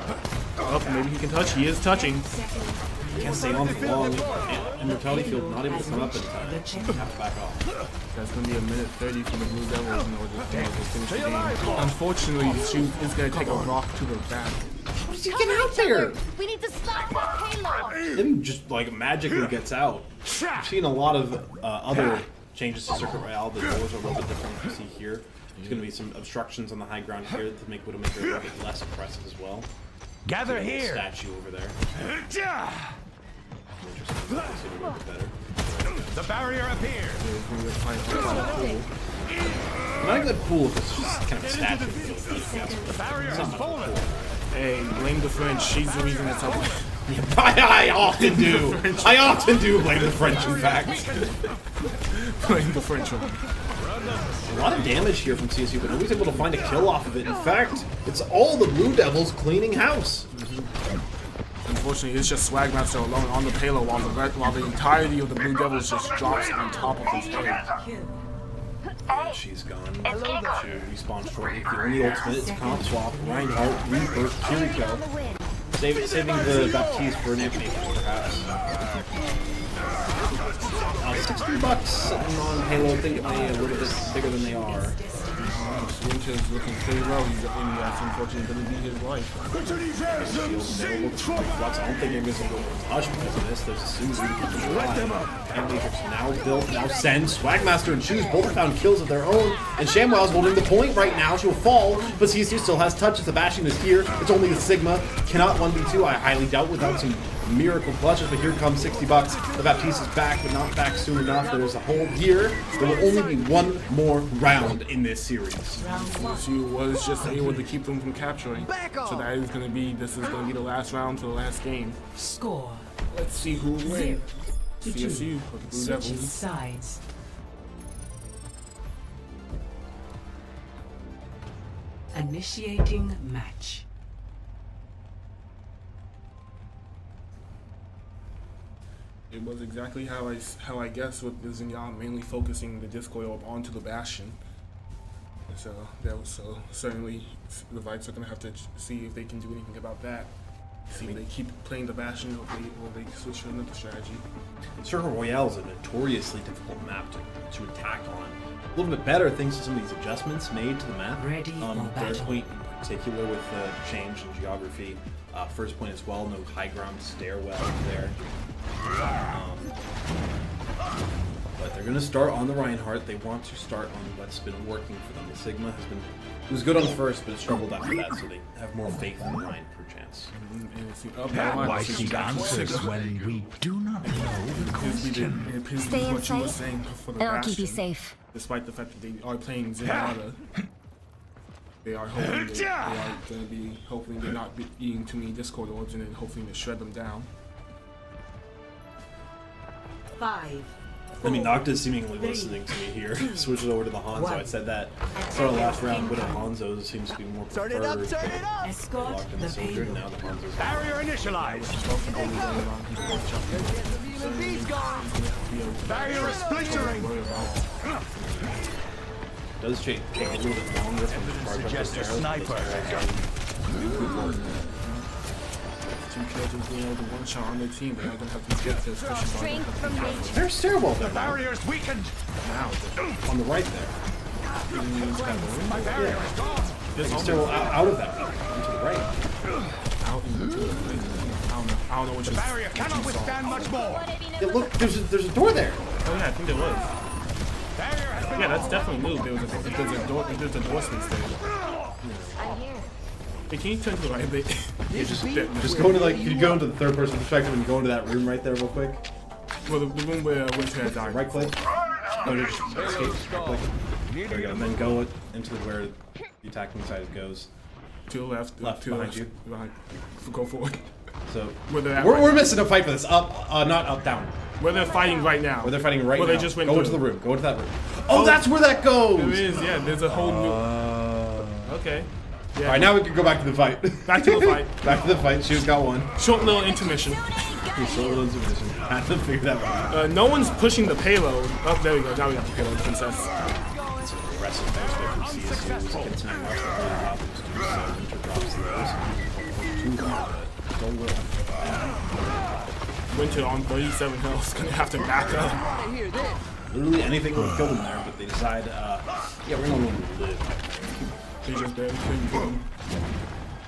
Oh, maybe he can touch. He is touching. Can't stay on for long. Immortality Field not able to come up in time. Have to back off. That's going to be a minute 30 for the Blue Devils in order to finish the game. Unfortunately, the shoot is going to take a rock to the back. How's he getting out there? We need to stop that payload. Then just like magically gets out. I've seen a lot of other changes to Circuit Royale. The doors are a little bit different. You see here. There's going to be some obstructions on the high ground here to make Widowmaker a little bit less oppressive as well. Gather here. Statue over there. The barrier appears. Not a good pool if it's just kind of a statue. The barrier has fallen. Hey, blame the French. She's the reason it's up. I often do. I often do blame the French, in fact. Blame the French. A lot of damage here from CSU, but nobody's able to find a kill off of it. In fact, it's all the Blue Devils cleaning house. Unfortunately, it's just Swagmaster alone on the payload while the entirety of the Blue Devils just drops on top of his head. Yeah, she's gone. She'll respawn shortly. The only ultimate is comp swap. Reinhardt, Rebirth, Kiriko. Saving the Baptiste for an Animatrix, perhaps. $60 sitting on payload, thinking they a little bit bigger than they are. Winter is looking pretty low. He's unfortunately going to be his life. Flux, I don't think anybody's going to go touch because of this. There's a Susie. Animatrix now built, now sends. Swagmaster and Shoes both have found kills of their own. And ShamWow's holding the point right now. She'll fall, but CSU still has touches. The Bastion is here. It's only the Sigma. Cannot 1v2, I highly doubt, without some miracle clutches, but here comes $60. The Baptiste is back, but not back soon enough. There's a hold here. There will only be one more round in this series. CSU was just able to keep them from capturing. So that is going to be, this is going to be the last round to the last game. Score. Let's see who wins. 0-2. CSU or the Blue Switching Devils. sides. Initiating match. It was exactly how I guessed, with the Zinyan mainly focusing the disc oil onto the Bastion. So certainly the Vikes are gonna have to see if they can do anything about that. See if they keep playing the Bastion or they switch to another strategy. Circle Royale is a notoriously difficult map to attack on. A little bit better thanks to some of these adjustments made to the map. Ready for Third battle. point in particular with the change in geography. First point as well, no high ground stairwell there. But they're going to start on the Reinhardt. They want to start on what's been working for them. The Sigma has been, it was good on the first, but it struggled after that, so they have more faith in the Ryan per chance. Why seek answers when we do not know the question? Stay in what you were sight, saying for the and I'll keep you Bastion. safe. Despite the fact that they are playing Zenyatta, they are hoping they are going to be hoping they're not eating too many Discord orbs and then hoping to shred them down. 5. I mean, Nocta's seemingly listening to me here. Switch it over to the Hanzo. I said that start of the last round, Widow Hanzo seems to be more preferred. Escort Locked in the the soldier, payload. now the Hanzo's Barrier initialized. Barrier is splintering. does take a little bit longer from the charge up Suggest a the sniper. Two kills and being able to one shot on their team, they're not gonna have to get this. Strength from nature. There's stairwell there The now. barrier is weakened. Now, On the right there. My barrier is gone. There's a stairwell out of that route, and to the right. out into the I don't know what The barrier cannot withstand much more. Yeah, look, there's a door there. Oh yeah, I think there was. Barrier has been Yeah, that's definitely moved. There was if there's a door space there. I'm here. Hey, can you turn to the right a bit? Yeah, just go into like, you go into the third person perspective and go into that room right there real quick. Well, the room where Winter had died. Right click. Oh, no, just escape. Right click. There we go. And then go into where the attacking side goes. To the left. Left, to the behind left. you. Behind. Go forward. So Where they're at we're right missing a fight for this. Up, not up, down. Where they're fighting right now. Where they're fighting right now. Where they just went go through. into the room. Go into that room. Oh, that's where that goes. There is, yeah. There's a whole new. Okay. Yeah. All right, now we can go back to the fight. Back to the fight. Back to the fight. She's got one. Short little intermission. Had to figure that one out. No one's pushing the payload. Oh, there we go. Now we got the payload, princess. It's an aggressive match there from CSU. Gets time off the really problems to do so. Winter drops the list. Winter on 37 health is gonna have to back up. Literally anything would have killed him there, but they decide, yeah, we're gonna let him live. They just barely couldn't kill him.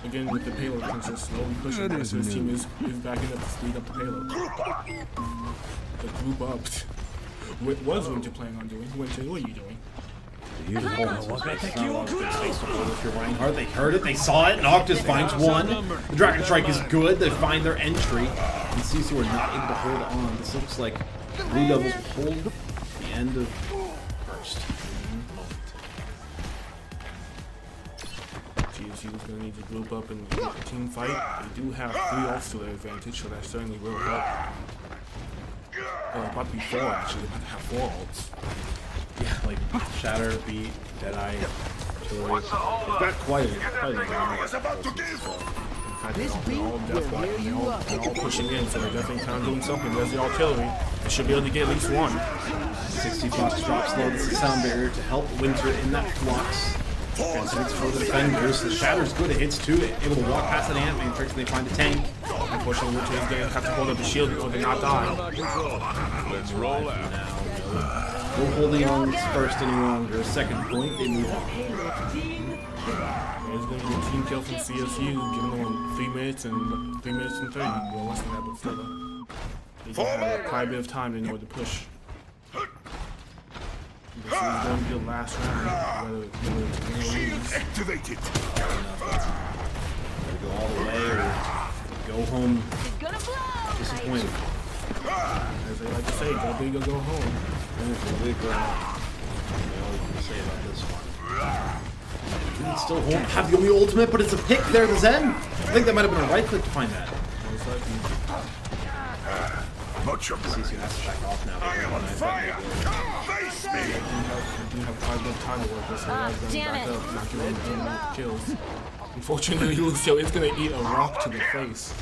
Again with the payload, princess slowly pushing. The rest of his team is backing up to speed up the payload. The group up. What was Winter planning on doing? Winter, what are you doing? With your Reinhardt, they heard it, they saw it. Noctis finds one. The Dragon Strike is good. They find their entry. And CSU are not able to hold on. This looks like Blue Devils will hold the end of first. CSU is going to need to group up and make a team fight. They do have 3 ults to their advantage, so that certainly will help. Probably 4 actually. They might have 4 ults. Yeah, like Shatter, Beat, Deadeye, Artillery. It's got quite a In fact, they're all definitely they're all pushing in, so they're definitely kind of doing something. There's the artillery. They should be able to get at least one. 60 Fox drops low. This is a sound barrier to help Winter in that flux. Transmits for the defenders. The Shatter's good. It hits 2. Able to walk past that Ant Matrix, and they find the tank. Unfortunately, Winter is going to have to hold up the shield or they not die. Let's roll out. No holding on first any longer. Second point, they move on. There's going to be a team kill from CSU, giving them 3 minutes and 3 minutes and 30. Well, less than that, but still. They do have quite a bit of time in order to push. This is going to be the last round, whether it's going to lose. Activated. Gotta go all the way or go home disappointed. As they like to say, go big or go home. That's a big one. All you can say about this one. Didn't still have the only ultimate, but it's a pick there, the Zen. I think that might have been a right click to find that. Most likely. Much CSU has to back off now. I am on fire. Come face me. They do have quite a bit of time to work with, so they're going to damn back it. up, not giving them kills. Unfortunately, Lucio is going to eat a rock to the face.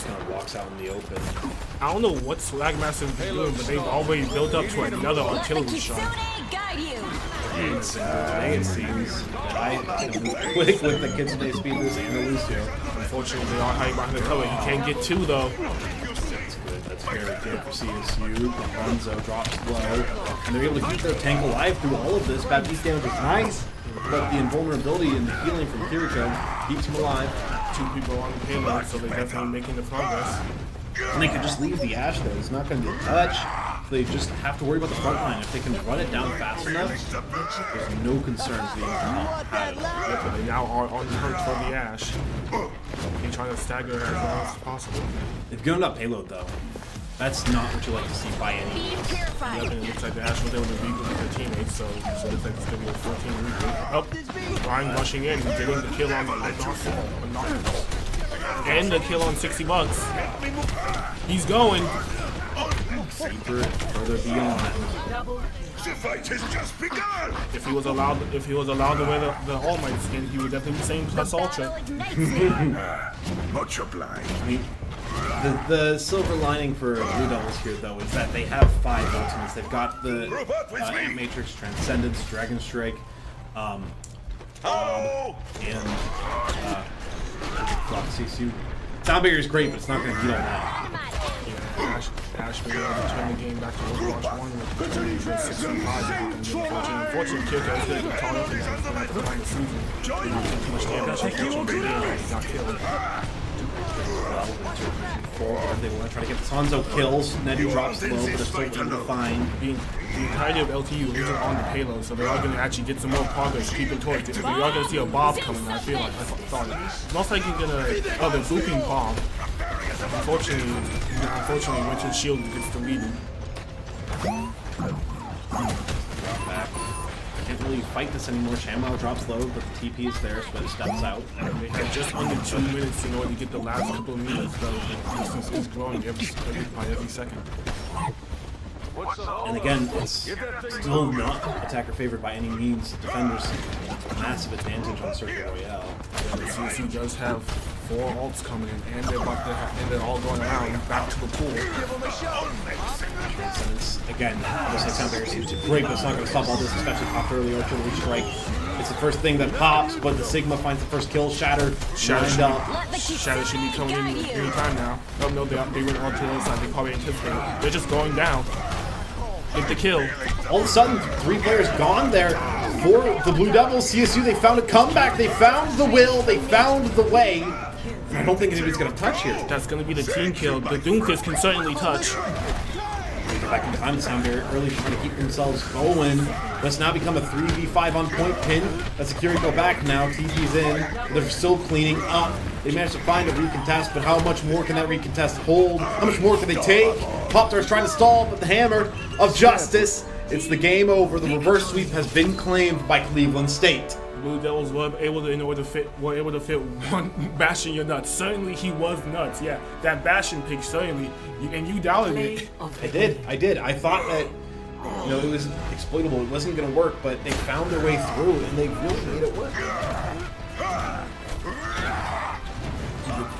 just kind of walks out in the open. I don't know what Swagmaster is doing, but they've already built up to another artillery shot. Today it seems that I move quick with the Kitsune Speedless and the Lucio. Unfortunately, they are hiding behind the cover. He can't get two though. That's good. That's very good for CSU. Lorenzo drops low, and they're able to keep their tank alive through all of this. Bad beat damage is nice, but the invulnerability and the healing from Kiriko keeps him alive. Two people on the payload, so they're definitely making the progress. And they could just leave the Ashe though. It's not going to be a touch. They just have to worry about the front line. If they can run it down fast enough, there's no concerns being had. Yep, but they now are on the hunt for the Ashe. They're trying to stagger it as long as possible. They've given up payload though. That's not what you like to see by any means. Yep, and it looks like the Ashe was able to regroup with their teammates, so it looks like it's going to be a 14 regroup. Oh, Ryan rushing in, getting the kill on and the kill on 60 bucks. He's going. Further beyond. The fight has just begun. If he was allowed to wear the All Might skin, he would definitely be saying plus ultra. Much obliged. I mean, the silver lining for Blue Devils here, though, is that they have 5 ultimates. They've got the Matrix, Transcendence, Dragon Strike, and CSU. Soundbarrier is great, but it's not going to beat all that. Ashe being able to turn the game back to Overwatch 1 with 65. Unfortunately, Kiriko is going to get caught up in that at the behind the season. He didn't take too much damage. Unfortunately, he got killed. Forward, they want to try to get the Sanzo kills. Nedu drops low, but they're still able to find. The entirety of LTU isn't on the payload, so they are going to actually get some more progress keeping towards it. We are going to see a Bob coming, I feel like. I thought it. Most likely going to the looping Bob. Unfortunately, Richard's shield gets deleted. Back. Can't really fight this anymore. Shamwow drops low, but the TP is there, so it steps out. They had just under 2 minutes in order to get the last couple of meters, so the distance is growing every second. And again, it's still not attacker favored by any means. Defenders massive advantage on Circuit Royale. Yeah, the CSU does have 4 ults coming in, and they're all going around back to the pool. Transcendence, again, just like Soundbarrier seems great, but it's not going to stop all this, especially popped early artillery strike. It's the first thing that pops, but the Sigma finds the first kill. Shatter should be coming in any time now. Oh no, they went on to the other side. They probably anticipated. They're just going down. Get the kill. All of a sudden, 3 players gone there for the Blue Devils. CSU, they found a comeback. They found the will. They found the way. I don't think anybody's going to touch here. That's going to be the team kill. The Doomfist can certainly touch. They get back in behind the Soundbarrier early, trying to keep themselves going. Let's now become a 3v5 on point pin. That's Security go back now. TP's in. They're still cleaning up. They managed to find a recontest, but how much more can that recontest hold? How much more can they take? Pop-Tart's trying to stall, but the hammer of justice. It's the game over. The reverse sweep has been claimed by Cleveland State. Blue Devils were able to fit one bash in your nuts. Certainly he was nuts. Yeah, that bashing pick certainly, and you doubted it. I did. I thought that it was exploitable. It wasn't going to work, but they found their way through, and they really made it work.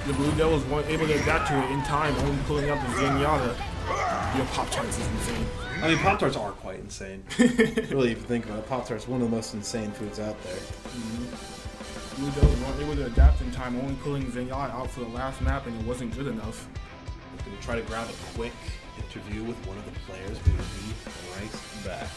The Blue Devils weren't able to adapt to it in time, only pulling up the Zenyatta. Your Pop-Tarts is insane. I mean, Pop-Tarts are quite insane. Really, if you think about it, Pop-Tarts one of the most insane foods out there. Blue Devils weren't able to adapt in time, only pulling Zenyatta out for the last map, and it wasn't good enough. We're going to try to grab a quick interview with one of the players. We will be right back.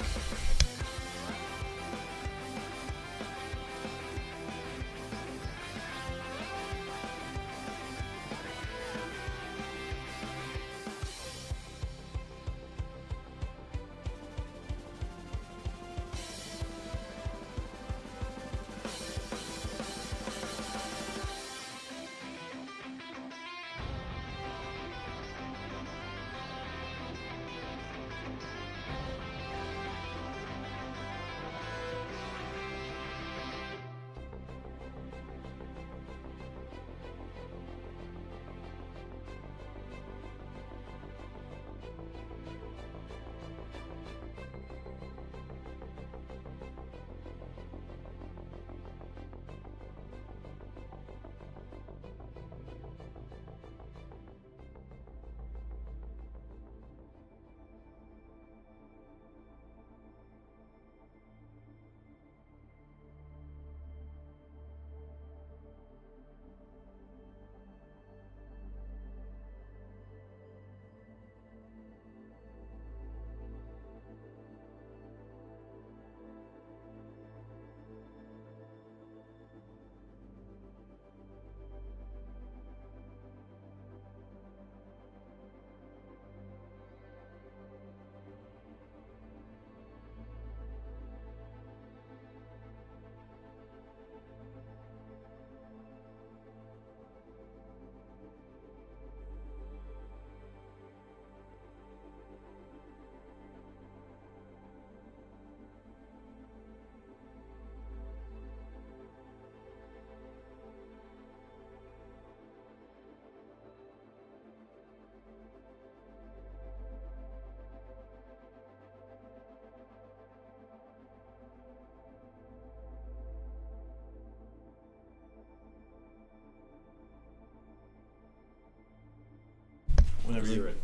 hear it.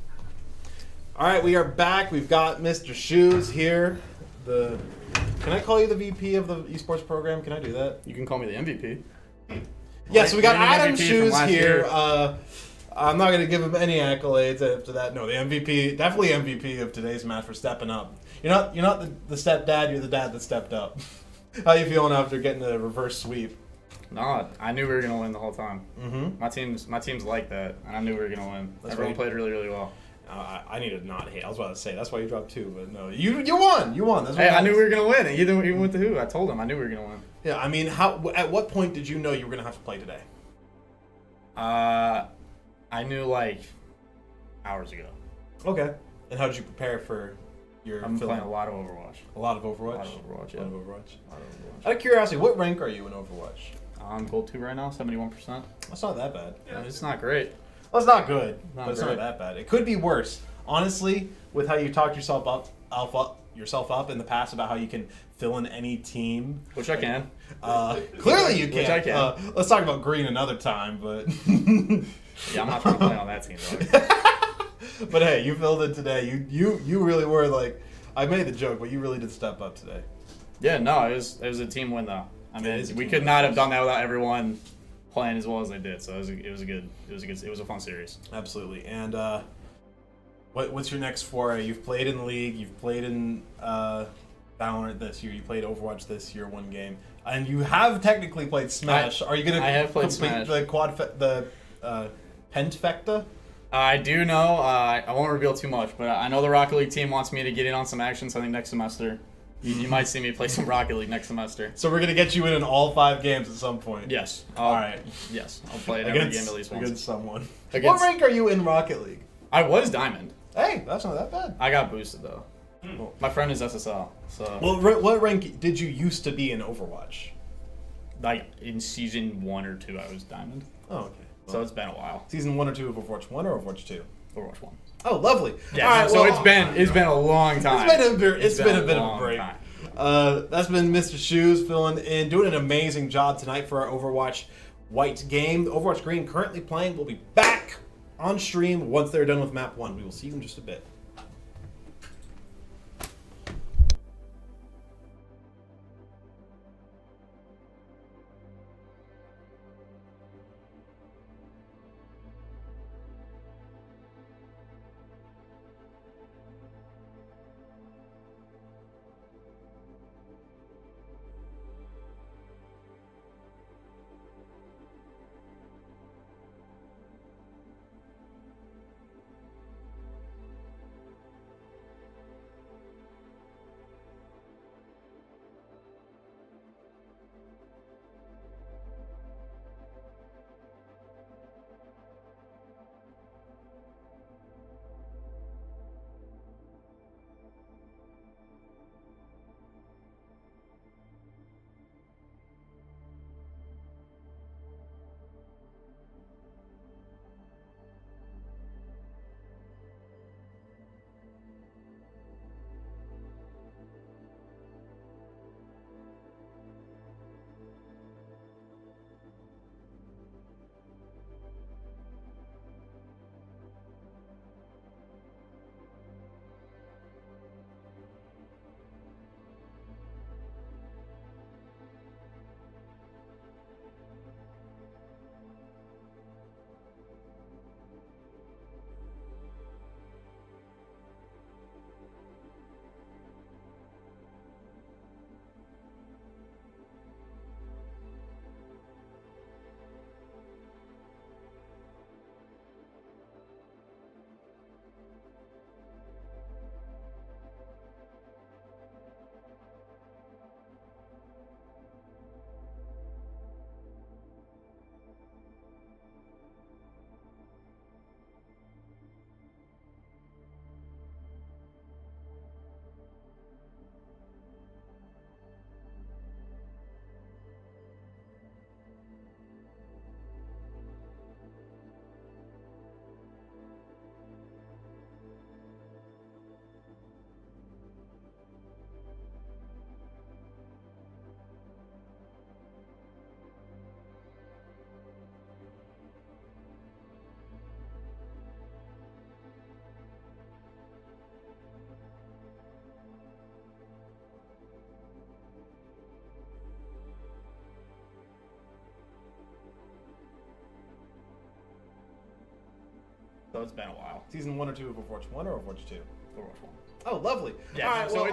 All right, we are back. We've got Mr. Shoes here. Can I call you the VP of the esports program? Can I do that? You can call me the MVP. Yeah, so we got Adam MVP from Shoes last here. year. I'm not going to give him any accolades after that. No, the MVP, definitely MVP of today's match for stepping up. You're not the stepdad. You're the dad that stepped up. How you feeling after getting the reverse sweep? No, I knew we were gonna win the whole time. Mm-hmm. My team's like that, and I knew we were gonna win. Everyone played really, really well. I need to not hate. I was about to say that's why you dropped 2, but no, you won. You won. That's what Hey, I knew we were gonna win. And even with the who, I told him I knew we were gonna win. Yeah, I mean, at what point did you know you were gonna have to play today? I knew like hours ago. Okay. And how did you prepare for your? I'm playing a lot of Overwatch. A lot of Overwatch. A lot of Overwatch. Yeah. A lot of Overwatch. Out of curiosity, what rank are you in Overwatch? I'm gold 2 right now, 71%. That's not that bad. Yeah, it's not great. Well, it's not good, Not but it's great. not that bad. It could be worse. Honestly, with how you talked yourself up in the past about how you can fill in any team. Which I can. Clearly you can. Which I can. Let's talk about green another time, but... Yeah, I'm not trying to play on that team, though. But hey, you filled in today. You really were like... I made the joke, but you really did step up today. Yeah, no, it was a team win, though. I mean, we could not have done that without everyone playing as well as they did. So it was a fun series. Absolutely. And what's your next foray? You've played in the league. You've played in Valorant this year. You played Overwatch this year, 1 game, and you have technically played Smash. Are you gonna? I have played complete Smash. the Pentfecta? I do know. I won't reveal too much, but I know the Rocket League team wants me to get in on some action. So I think next semester, you might see me play some Rocket League next semester. So we're gonna get you in all 5 games at some point. Yes. All right. Yes, I'll play it every game at least once. Against someone. Against- What rank are you in Rocket League? I was Diamond. Hey, that's not that bad. I got boosted though. My friend is SSL. So Well, what rank did you used to be in Overwatch? like in season 1 or 2, I was Diamond. Oh, okay. So it's been a while. Season 1 or 2 of Overwatch 1 or Overwatch 2? Overwatch 1. Oh, lovely. Yeah. All right, so well, it's been a long time. It's been a bit of a long break. time. That's been Mr. Shoes filling in, doing an amazing job tonight for our Overwatch White game. Overwatch Green currently playing. We'll be back on stream once they're done with map 1. We will see you in just a bit. So it's been a while. Season 1 or 2 of Overwatch 1 or Overwatch 2? Overwatch 1. Oh, lovely. Yeah, All right, so well,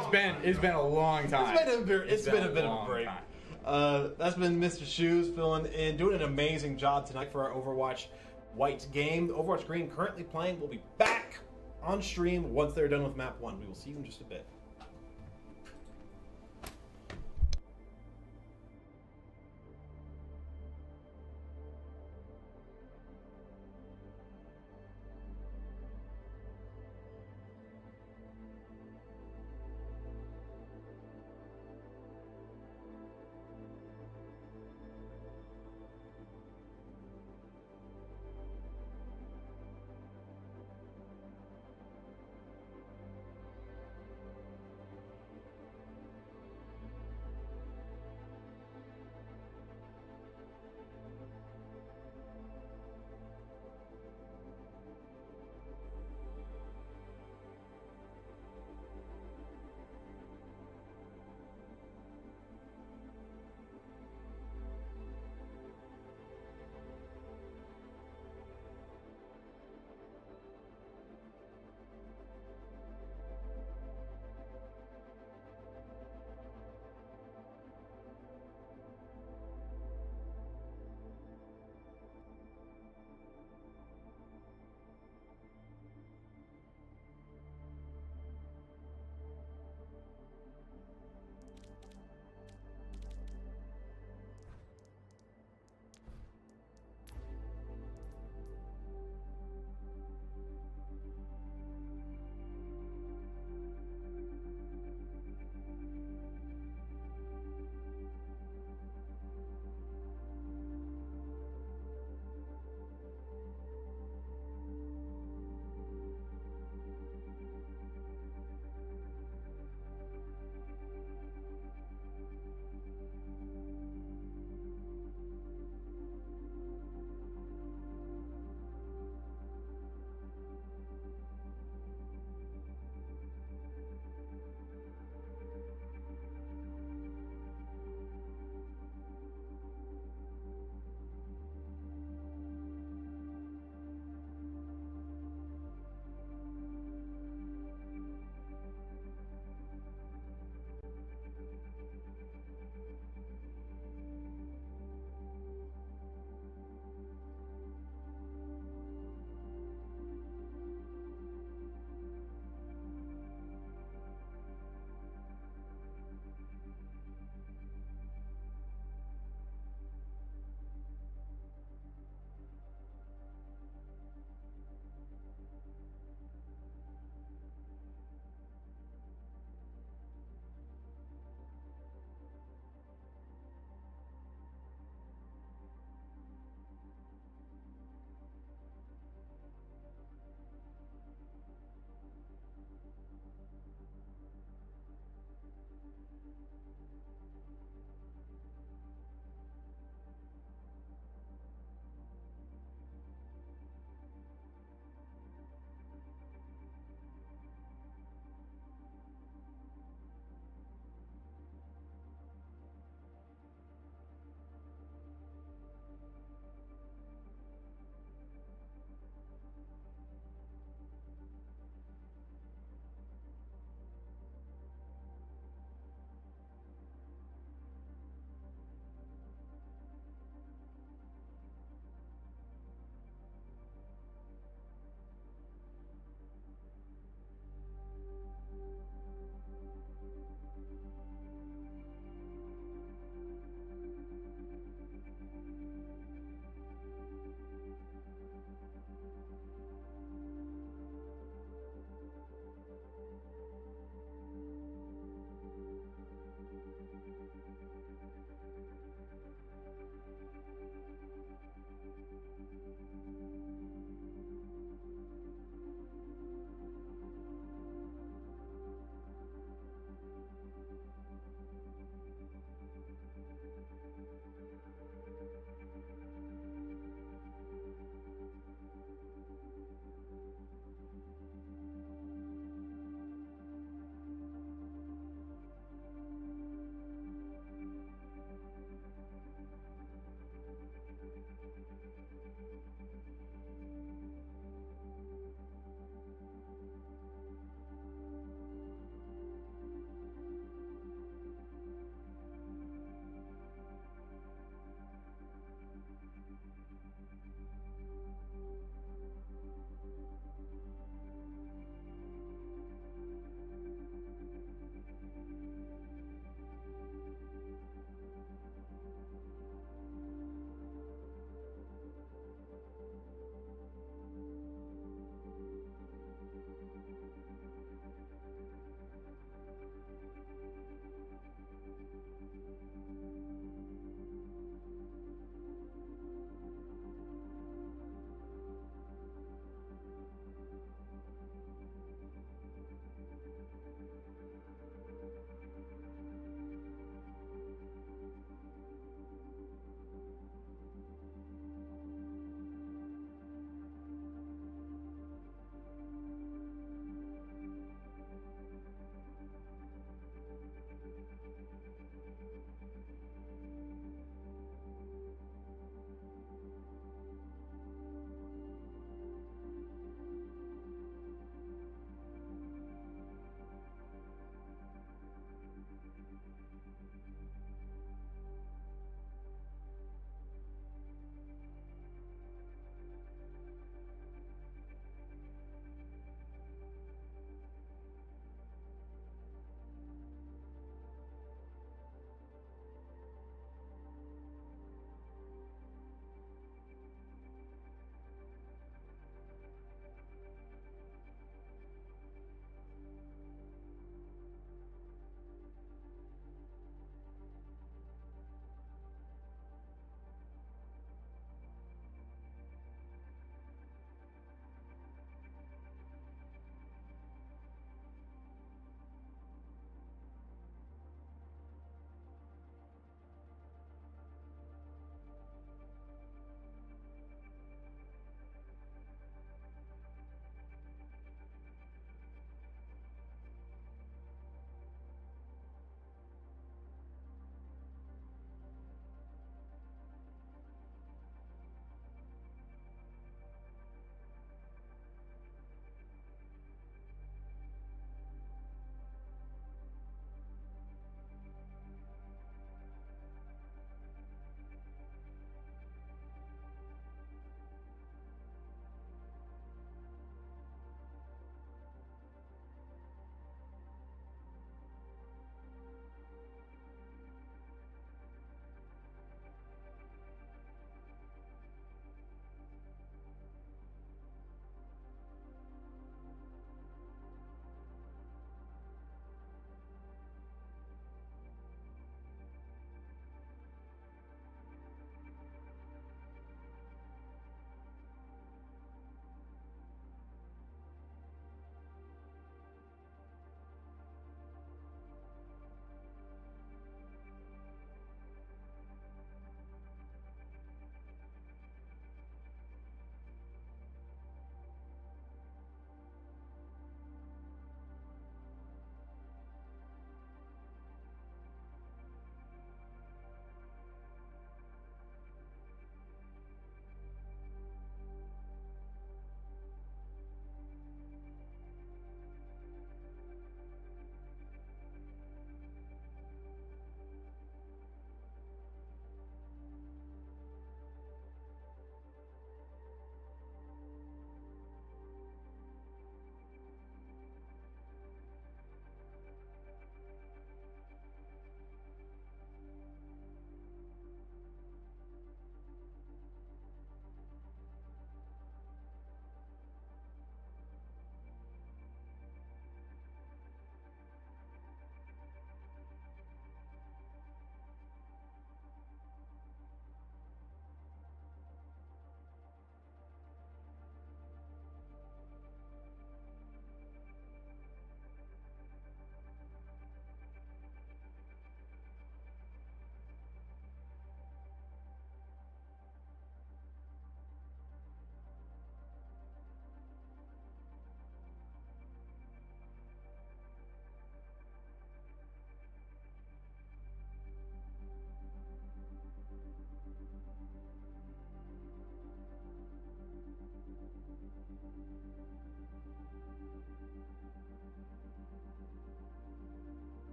it's been a long time. It's been a bit of a long break. time. That's been Mr. Shoes filling in, doing an amazing job tonight for our Overwatch White game. Overwatch Green currently playing. We'll be back on stream once they're done with map 1. We will see you in just a bit.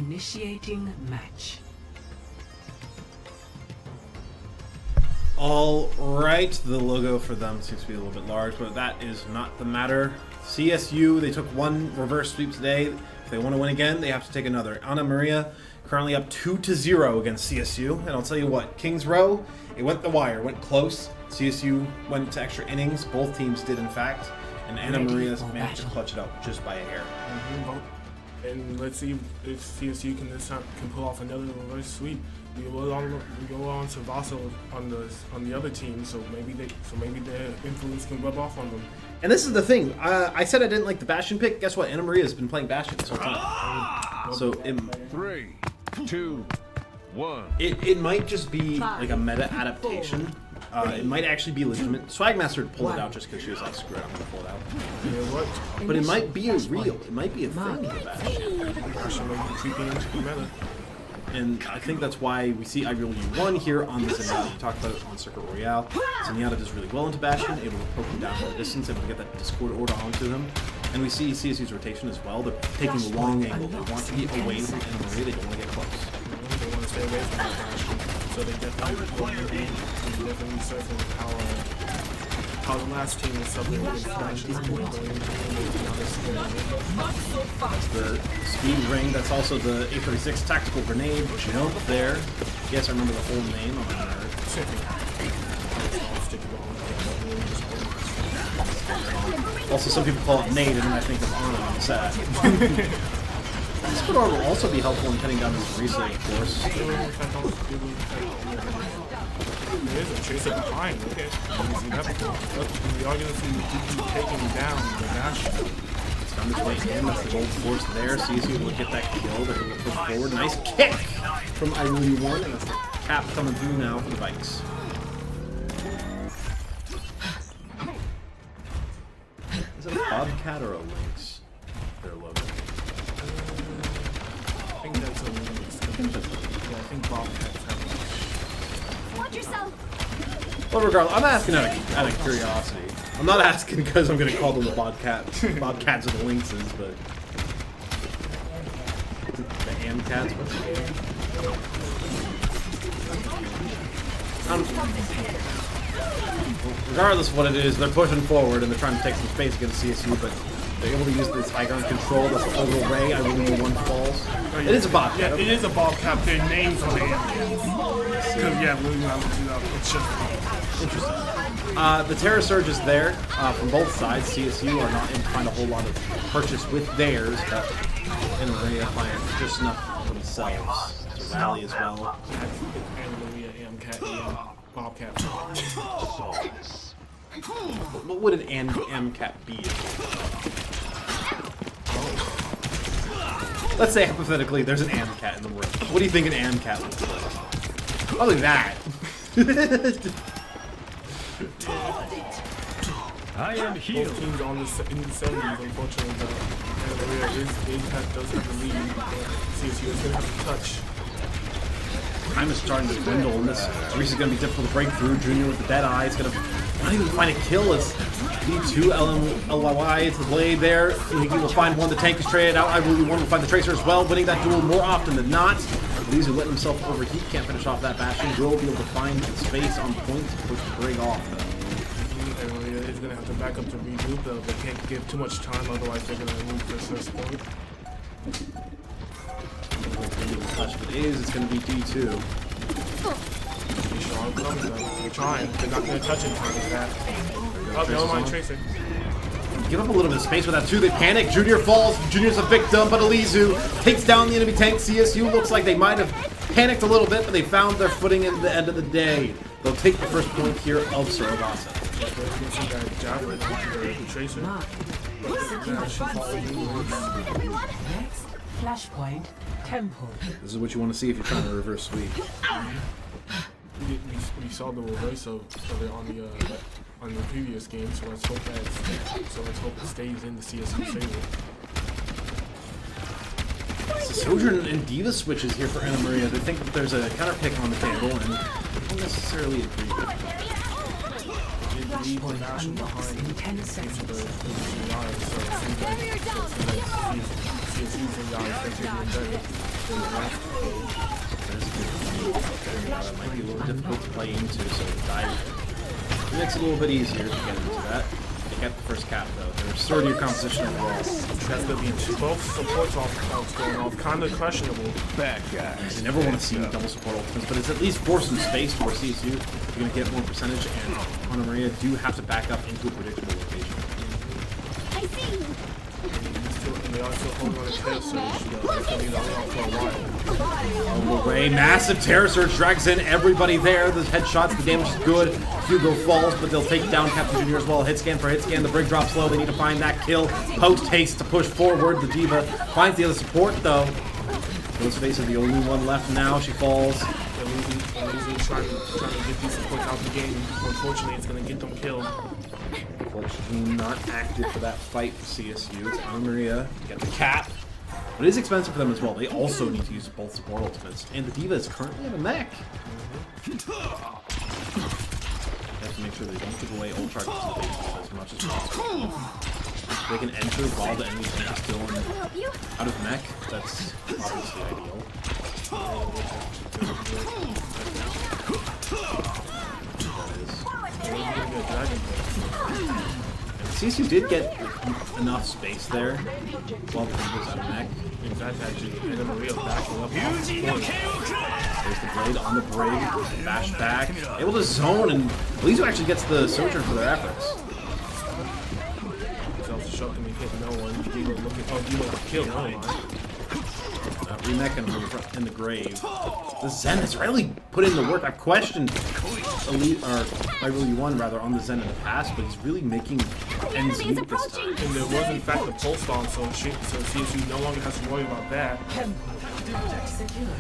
Initiating match. All right, the logo for them seems to be a little bit large, but that is not the matter. CSU, they took one reverse sweep today. If they want to win again, they have to take another. Ana Maria currently up 2-0 against CSU, and I'll tell you what, Kings Row, it went the wire, went close. CSU went to extra innings. Both teams did, in fact, and Ana Maria managed to clutch it up just by a hair. And let's see if CSU can this time can pull off another reverse sweep. We go on to Vassal on the other team, so maybe their influence can rub off on them. And this is the thing. I said I didn't like the Bastion pick. Guess what? Ana Maria has been playing Bastion this whole time. So 3, 2, 1. It might just be like a meta adaptation. It might actually be legitimate. Swagmaster pulled it out just because she was like, screw it, I'm gonna pull it out. You know what? But it might be real. It might be a thing with Bastion. Bastion might be creeping into the meta. And I think that's why we see IWU1 here on the Zenyatta. We talked about it on Circuit Royale. Zenyatta does really well into Bastion, able to poke him down from a distance, able to get that Discord order onto him. And we see CSU's rotation as well. They're taking the long angle. They want to be away from Ana Maria. They don't want to get close. They want to stay away from that Bastion. So they definitely surfing how the last team was subbing against Bastion. That's the speed ring. That's also the A36 tactical grenade jump there. Yes, I remember the whole name of the nerd. Also, some people call it nade, and then I think of Anna on the set. This could also be helpful in cutting down this reset, of course. There is a tracer behind. Okay, see that before. We are going to see DP taking down the Bastion. It's found his way in. That's the gold force there. CSU will get that kill. They're going to push forward. Nice kick from IWU1, and that's the cap coming through now for the Vikes. Is it a Bobcat or a Lynx? Their logo. I think that's a Lynx. I think Bobcats have Watch yourself. Well, regardless, I'm asking out of curiosity. I'm not asking because I'm going to call them the Bobcats or the Lynxes, but the Amcats. What's the regardless of what it is, they're pushing forward and they're trying to take some space against CSU, but they're able to use this high ground control. That's the overall ray. I believe one falls. It is a Bobcat. Yeah, it is a Bobcat. Their names on the Amcats. Because yeah, we're not going to do that. It's just interesting. The Terra Surge is there from both sides. CSU are not able to find a whole lot of purchase with theirs, but in Maria find just enough themselves to rally as well. And Maria Amcat, Bobcat. What would an Amcat be? Let's say hypothetically there's an Amcat in the room. What do you think an Amcat looks like? Probably that. I am healed. Both teams on in the 70s, unfortunately, but Maria does have the lead. CSU is going to have to touch. Time is starting to dwindle, and this Reese is going to be difficult to break through. Junior with the dead eye is going to not even find a kill as D2 LYY to the blade there. He will find one. The tank is traded out. I really want to find the tracer as well, winning that duel more often than not. These who let himself overheat can't finish off that Bastion. Will be able to find space on point to push the brig off, though. Is going to have to back up to regroup, though. They can't give too much time, otherwise they're going to move this first point. If it is, it's going to be D2. They're trying. They're not going to touch in time with that. Oh, never mind, Tracer. Give up a little bit of space with that too. They panic. Junior falls. Junior's a victim, but Elizu takes down the enemy tank. CSU looks like they might have panicked a little bit, but they found their footing at the end of the day. They'll take the first point here of Saravasa. Next, flashpoint, temple. This is what you want to see if you're trying to reverse sweep. We saw the reverse of it on the previous game, so let's hope it stays in the CSU favor. So Sojourn and Diva switches here for Ana Maria. They think that there's a counter pick on the table, and don't necessarily agree with it. Flashpoint unlocks in 10 seconds. CSU's in guys that doing better than the last That might be a little difficult to play into, so dive. It makes it a little bit easier to get into that. They get the first cap though. They're sturdier composition overall. That's going to be both supports off going off, kind of questionable. Bad guys. You never want to see double support ultimates, but it's at least force some space for CSU. You're going to get more percentage, and Ana Maria do have to back up into a predictable location. I see you. And they are still holding on to Terror Surge. That's going to be on for a while. Away, massive Terror Surge drags in everybody there. The headshots, the damage is good. Hugo falls, but they'll take down Captain Junior as well. Hit scan for hit scan. The brig drops low. They need to find that kill. Post haste to push forward. The Diva finds the other support though. Ghostface is the only one left now. She falls. They're losing trying to get these supports out the game. Unfortunately, it's going to get them killed. Unfortunately, not active for that fight for CSU. It's Ana Maria. Get the cap. But it is expensive for them as well. They also need to use both support ultimates. And the Diva is currently in a mech. They have to make sure they don't give away ult charges as much as possible. If they can enter while the enemy tank is still out of mech, that's obviously ideal. CSU did get enough space there while the Diva's out of mech. In fact, actually, Ana Maria backing up. There's the blade on the brig, bash back, able to zone, and Lizu actually gets the Sojourn for their efforts. Self-destruct and hit no one. Diva looking, Diva kill no one. Remech in the grave. The Zen has really put in the work. I've questioned Elite, or LTU rather, on the Zen in the past, but he's really making ends meet this time. And there was in fact a pulse on, so CSU no longer has to worry about that.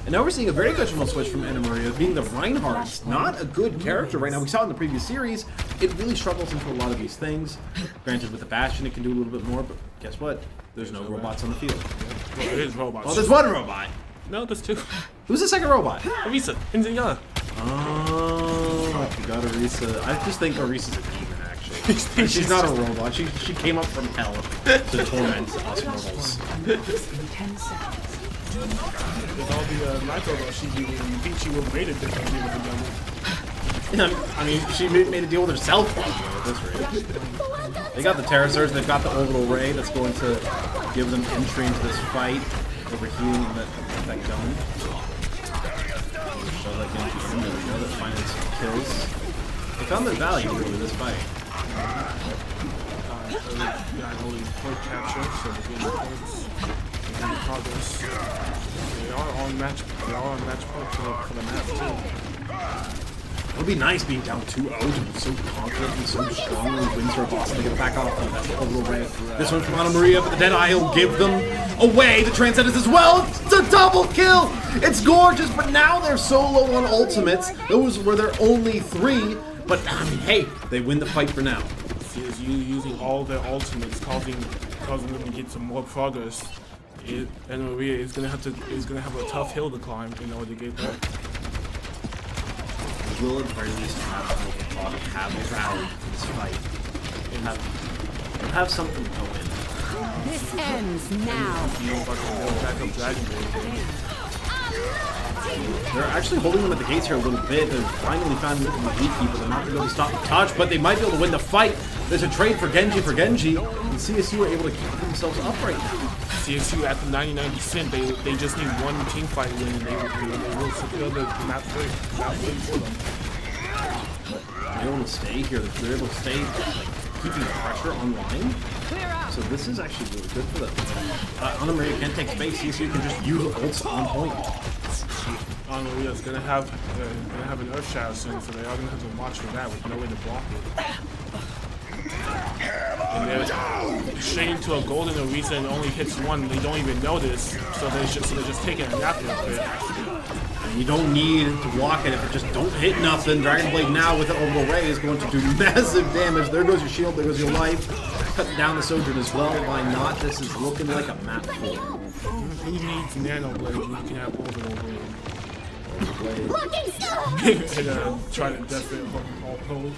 And now we're seeing a very questionable switch from Ana Maria, being the Reinhardt. Not a good character right now. We saw it in the previous series. It really struggles into a lot of these things. Granted, with the Bastion, it can do a little bit more, but guess what? There's no robots on the field. Well, there is robots. Well, there's one robot. No, there's two. Who's the second robot? Arisa, in Zenyatta. Oh, I forgot Arisa. I just think Arisa's a demon, actually. She's not a robot. She came up from hell to torment us mortals. With all the nitro that she did, you think she would have made a difference with the jungle. I mean, she made a deal with herself probably at this rate. They got the Terror Surge, they've got the Orbital Ray that's going to give them entry into this fight, overheating that gun. So that Genji in there, that finds some kills. They found their value over this fight. Only point capture, so they're getting points and progress. They are on match point for the map too. It would be nice being down 2-0 to be so confident and so strongly wins her boss and they get it back off. That's the Orbital Ray. This one's from Ana Maria, but the Deadeye will give them away. The Transcendence as well. It's a double kill. It's gorgeous, but now they're so low on ultimates. Those were their only 3. But I mean, hey, they win the fight for now. CSU using all their ultimates, causing them to get some more progress. And Maria is gonna have a tough hill to climb in order to get that. Will at the very least have a rally for this fight. They'll have something to go in. This ends now. They're actually holding them at the gates here a little bit. They've finally found the Gatekeeper. They're not going to be able to stop the touch, but they might be able to win the fight. There's a trade for Genji, and CSU are able to keep themselves up right now. CSU at the 99%, they just need one team fight win and they will secure the map win for them. They're able to stay here. They're able to stay, like, keeping the pressure online. So this is actually really good for them. Ana Maria can't take space. CSU can just use ults on point. Ana Maria is gonna have an Earth Shadow soon, so they are gonna have to watch for that with no way to block it. And they're straight into a golden Arisa and only hits one. They don't even notice, so they're just taking a nap real quick. And you don't need to block it if it just don't hit nothing. Dragon Blade now with an Orbital Ray is going to do massive damage. There goes your shield, there goes your life. Cut down the Sojourn as well. Why not? This is looking like a map 4. Who needs Nano Blade when you can have Orbital Blade? And try to definitely all pose.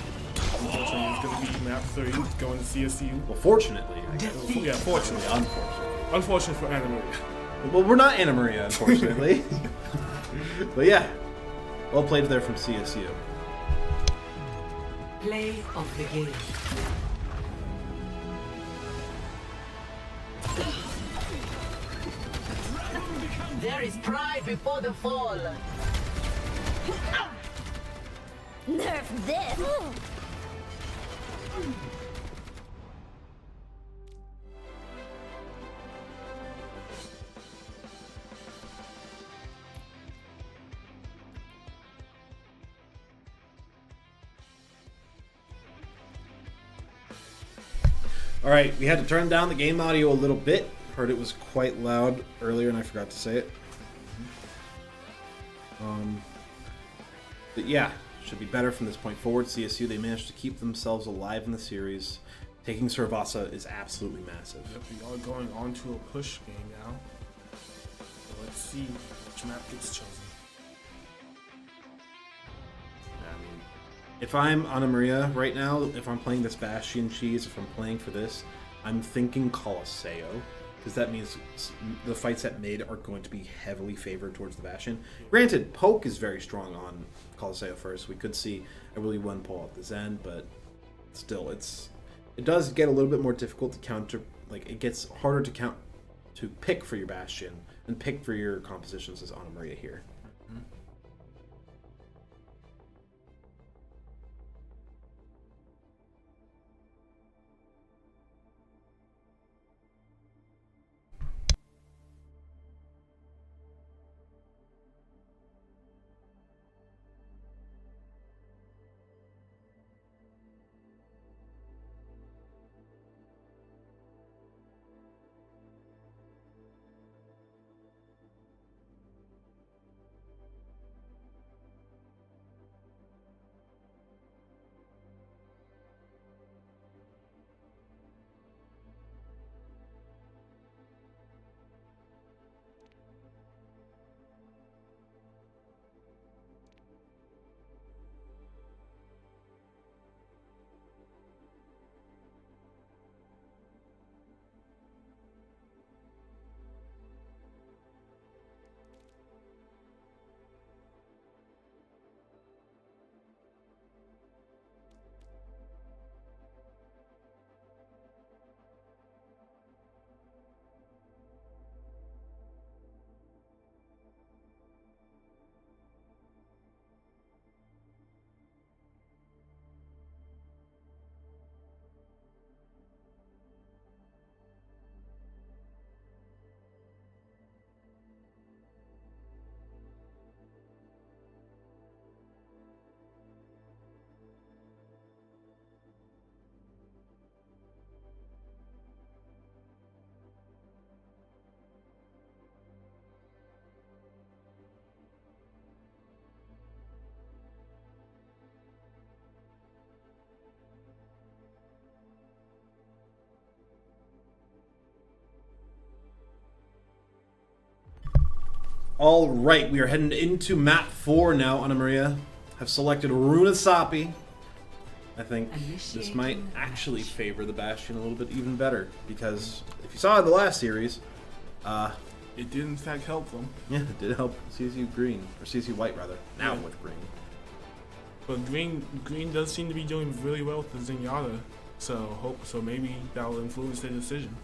Unfortunately, it's going to be map 3 going to CSU. Well, fortunately. Yeah, fortunately. Unfortunately. Unfortunate for Anna Maria. Well, we're not Anna Maria, unfortunately. But yeah, well played there from CSU. Play of the game. There is pride before the fall. Nerf this! All right, we had to turn down the game audio a little bit. Heard it was quite loud earlier, and I forgot to say it. But yeah, should be better from this point forward. CSU, they managed to keep themselves alive in the series. Taking Cervasa is absolutely massive. Yep, we are going on to a push game now. So let's see which map gets chosen. If I'm Anna Maria right now, if I'm playing this Bastion Cheese, if I'm playing for this, I'm thinking Colosseo, because that means the fights at mid are going to be heavily favored towards the Bastion. Granted, Poke is very strong on Colosseo first. We could see a really one pull out the Zen, but still, it does get a little bit more difficult to counter. Like, it gets harder to pick for your Bastion and pick for your compositions as Anna Maria here. All right, we are heading into map 4 now. Anna Maria have selected Runasapi. I think this might actually favor the Bastion a little bit even better, because if you saw in the last series, it did in fact help them. Yeah, it did help CSU Green, or CSU White rather. Now with Green. But Green does seem to be doing really well with the Zenyatta, so maybe that will influence their decision.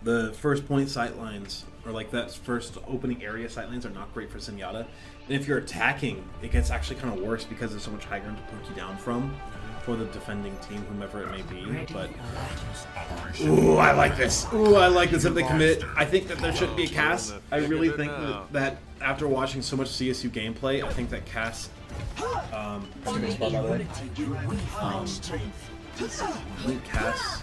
The first point sightlines, or like that first opening area sightlines, are not great for Zenyatta. And if you're attacking, it gets actually kind of worse because there's so much high ground to poke you down from for the defending team, whomever it may be. But ooh, I like this. Ooh, I like this if they commit. I think that there should be a Cass. I really think that after watching so much CSU gameplay, I think that Cass. I think Cass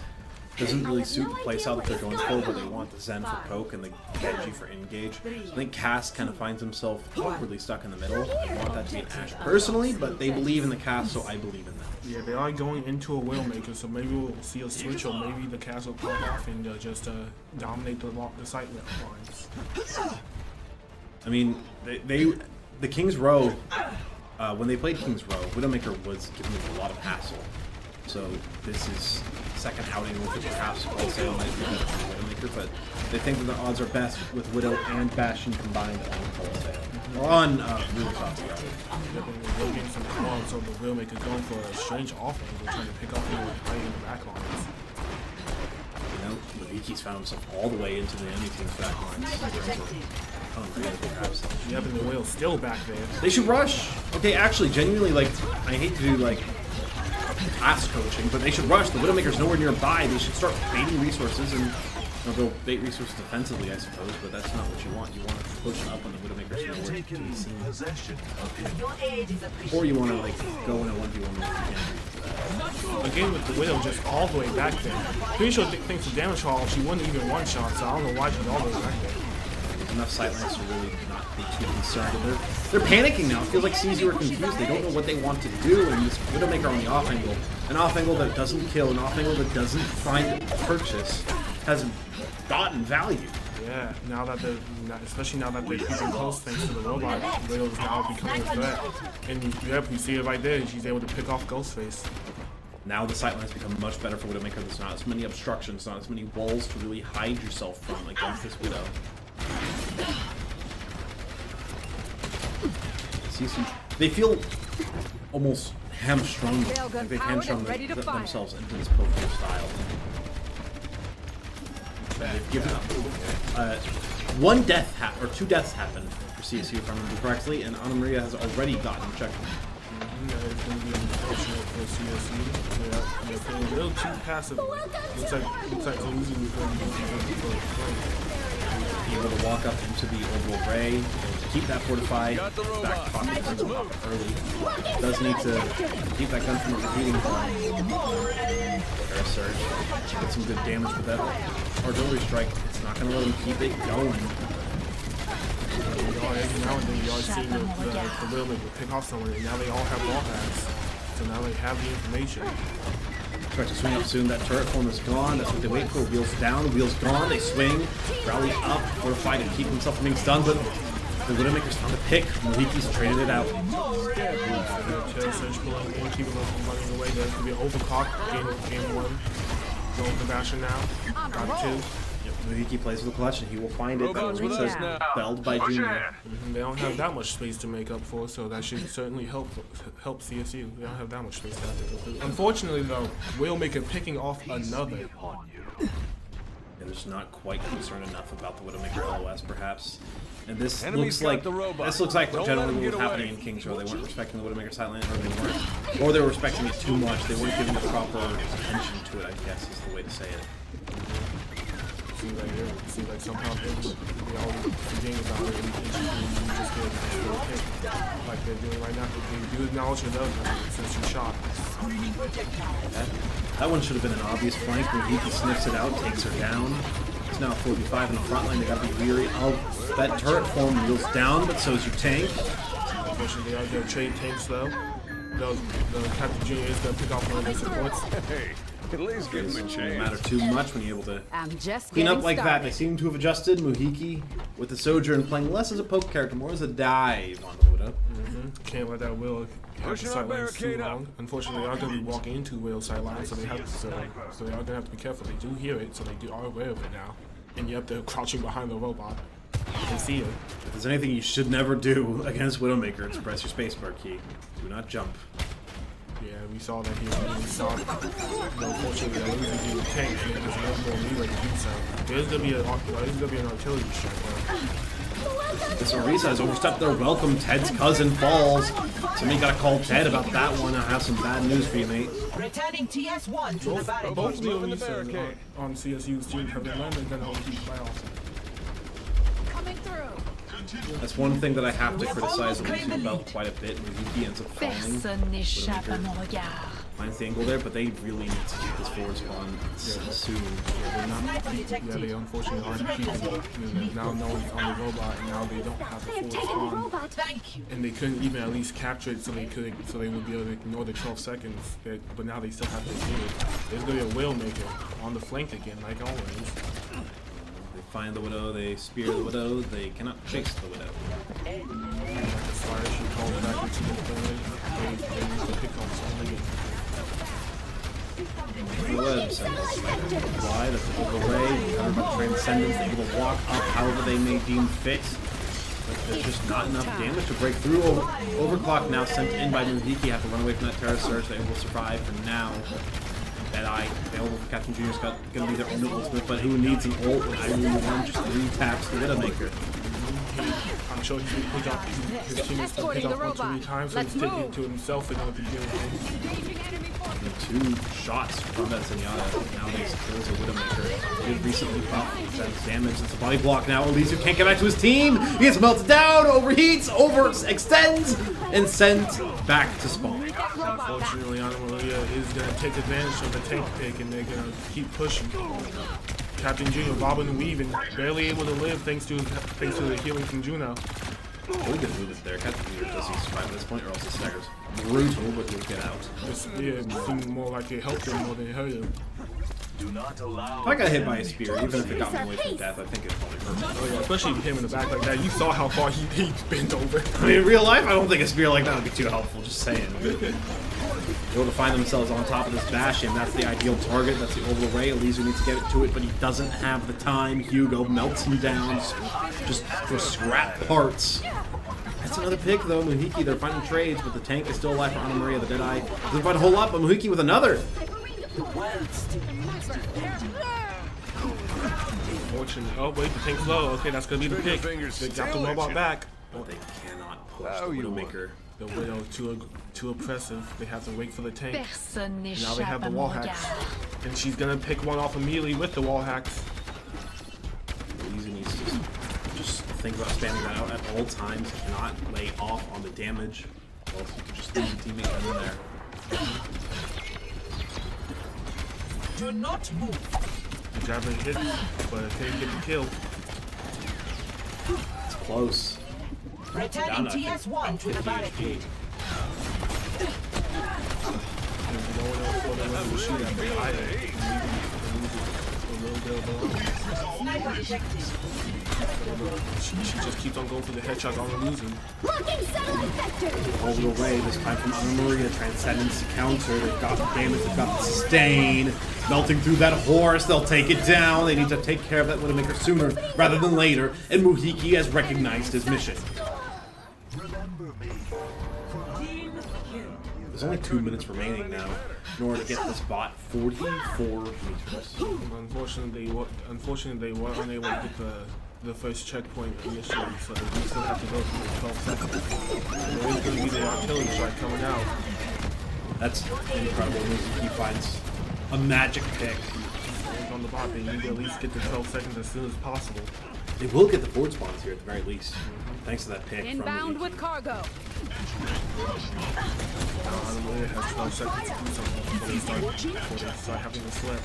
doesn't really suit the playstyle that they're going for, where they want the Zen for poke and the Genji for engage. I think Cass kind of finds himself awkwardly stuck in the middle. I want that to be an Ashe personally, but they believe in the Cass, so I believe in them. Yeah, they are going into a Widowmaker, so maybe we'll see a switch, or maybe the Cass will pop off and just dominate the sight lines. I mean, the King's Row, when they played King's Row, Widowmaker was giving them a lot of hassle. So this is second outing with perhaps Wholesale might be better for Widowmaker, but they think that the odds are best with Widow and Bastion combined on Wholesale. Or on Ruler's Off. We're getting some calls, so the Widowmaker going for a strange offense. They're trying to pick off anyone playing in the back lines. You know, Vikes found himself all the way into the enemy team's back lines. Perhaps. Yeah, but the whale's still back there. They should rush. Okay, actually, genuinely, like, I hate to do, like, class coaching, but they should rush. The Widowmaker's nowhere nearby. They should start baiting resources, and they'll bait resources defensively, I suppose, but that's not what you want. You want to push up on the Widowmaker's nowhere to be seen. Or you want to, like, go in a 1v1 with the Again, with the Widow just all the way back there. Pretty sure thanks to damage haul, she wouldn't even one shot, so I don't know why she's all the way back there. Enough sightlines to really not be too concerned. They're panicking now. It feels like CSU are confused. They don't know what they want to do, and this Widowmaker on the off angle, an off angle that doesn't kill, an off angle that doesn't find purchase, has gotten value. Yeah, now that especially now that they're keeping close thanks to the robot, Widow's now becoming a threat. And yep, you see it right there. She's able to pick off Ghostface. Now the sightlines become much better for Widowmaker. There's not as many obstructions, not as many walls to really hide yourself from against this Widow. They feel almost hamstrung. Like they've hamstrung themselves into this Pokemon style. They've given up. Two deaths happened for CSU, if I remember correctly, and Ana Maria has already gotten checked. Yeah, it's going to be unfortunate for CSU. They're playing a little too passive. Looks like losing is going to be for the play. Be able to walk up into the orbital ray, keep that fortified, back pocket early. Does need to keep that gun from repeating. Air surge, get some good damage with that artillery strike. It's not going to let him keep it going. Now and then you always see the Widowmaker pick off someone, and now they all have wall hacks. So now they have the information. Try to swing up soon. That turret form is gone. That's what they wait for. Wheels down, wheels gone. They swing, rally up, fortify to keep himself from being stunned. But the Widowmaker's found a pick. Mohiki's traded it out. Keeping them from running away. There could be an overclock. Game one. Going for Bastion now. Got two. Mohiki plays with the clutch, and he will find it. Risa's belled by Junior. They don't have that much space to make up for, so that should certainly help CSU. They don't have that much space to have to go through. Unfortunately, though, Widowmaker picking off another. Yeah, they're just not quite concerned enough about the Widowmaker LOS, perhaps. And this looks like generally what was happening in Kings Row. They weren't respecting the Widowmaker sideline, or they were respecting it too much. They weren't giving the proper attention to it, I guess is the way to say it. See, like somehow they all forgetting about it, and you just get a little pick, like they're doing right now. They do acknowledge another since you shot. That one should have been an obvious flank. Mohiki sniffs it out, takes her down. It's now 45 in the front line. They gotta be weary of that turret form. Wheels down, but so is your tank. Unfortunately, they are going to trade tanks though. The Captain Junior is going to pick off one of their supports. At least give him a It chance. doesn't matter too much when you're able to clean up like that. They seem to have adjusted. Mohiki with the Sojourn playing less as a poke character, more as a dive on the Widow. Can't let that Will have the sidelines too long. Unfortunately, they are going to be walking into Will sidelines, so they have to, so they are going to have to be careful. They do hear it, so they are aware of it now. And yep, they're crouching behind the robot. They see it. If there's anything you should never do against Widowmaker, it's press your spacebar key. Do not jump. Yeah, we saw that here. We saw it. Unfortunately, they're losing the tank, and there's no more leeway to do so. There's going to be an artillery strike. This Orisa has overstepped their welcome. Ted's cousin falls. Somebody got to call Ted about that one. I have some bad news for you, mate. Returning TS1 to the barricade. Both of the Orisas on CSU's team have been landing in the playoffs. Coming through. That's one thing that I have to criticize Orisa about quite a bit. Mohiki ends up falling. Widowmaker finds the angle there, but they really need to keep this forward spawn soon. They unfortunately aren't keeping now no one's on the robot, and now they don't have a forward spawn. And they couldn't even at least capture it, so they would be able to ignore the 12 seconds. But now they still have to do it. There's gonna be a Widowmaker on the flank again, like always. They find the Widow, they spear the Widow, they cannot chase the Widow. Like the Slayer, she calls back into the play. They need to pick on something. Why? That's the overlay, covered by Transcendence, they're able to walk up however they may deem fit. But there's just not enough damage to break through. Overclock now sent in by Muhiki, have to run away from that Terra Surge. They're able to survive for now. Deadeye available for Captain Junior's got gonna be their own ultimate, but who needs an ult when I really want just 3 taps the Widowmaker? I'm sure he's gonna pick up his teammates to pick up 1 too many times, so he's taking it to himself and going to deal with him. 2 shots from that Zenyatta. Now these kills a Widowmaker. He recently buffed, sends damage. It's a body block now. Elysiu can't get back to his team. He gets melted down, overheats, overextends, and sent back to spawn. Unfortunately, Ana Maria is going to take advantage of the tank pick, and they're going to keep pushing. Captain Junior bobbing and weaving, barely able to live thanks to the healing from Juno. Really good movement there. Captain Junior does he survive at this point, or else the stagger's brutal, but he'll get out. Yeah, seemed more like it helped him more than it hurt him. Do not allow. If I got hit by a spear, even if it got me away from death, I think it probably hurt me. Oh yeah, especially him in the back like that. You saw how far he bent over. I mean, in real life, I don't think a spear like that would be too helpful, just saying. Able to find themselves on top of this Bastion. That's the ideal target. That's the overall ray. Elysiu needs to get to it, but he doesn't have the time. Hugo melts him down just for scrap parts. That's another pick, though. Muhiki, they're finding trades, but the tank is still alive for Ana Maria. The Deadeye doesn't find a whole lot, but Muhiki with another. Fortunately. Oh, wait, the tank's low. Okay, that's going to be the pick. They got the robot back. But they cannot push the Widowmaker. The Widow too oppressive. They have to wait for the tank. Personne Now they have n'échappe the à wall mon hacks. regard. And she's going to pick one off immediately with the wall hacks. Elysiu needs to just think about spamming that out at all times. Cannot lay off on the damage. Or else you can just leave the teammate in there. Do not move. The javelin hits, but it can't get the kill. It's close. Returning TS1 to the barricade. There's no one else for them to shoot at the island. A little bit of a Sniper detected. She just keeps on going for the headshot on losing. Over the way, this time from Ana Maria. Transcendence to counter. They've got damage, they've got the sustain. Melting through that horse, they'll take it down. They need to take care of that Widowmaker sooner rather than later. And Muhiki has recognized his mission. There's only 2 minutes remaining now in order to get this bot 44 meters. Unfortunately, they were unable to get the first checkpoint initially, so they still have to go through 12 seconds. And there is going to be the artillery strike coming out. That's incredible. He finds a magic pick. On the bot, they need to at least get the 12 seconds as soon as possible. They will get the forward spawns here at the very least, thanks to that pick Inbound from with cargo. Ana Maria has 12 seconds to do something before they start having to slip.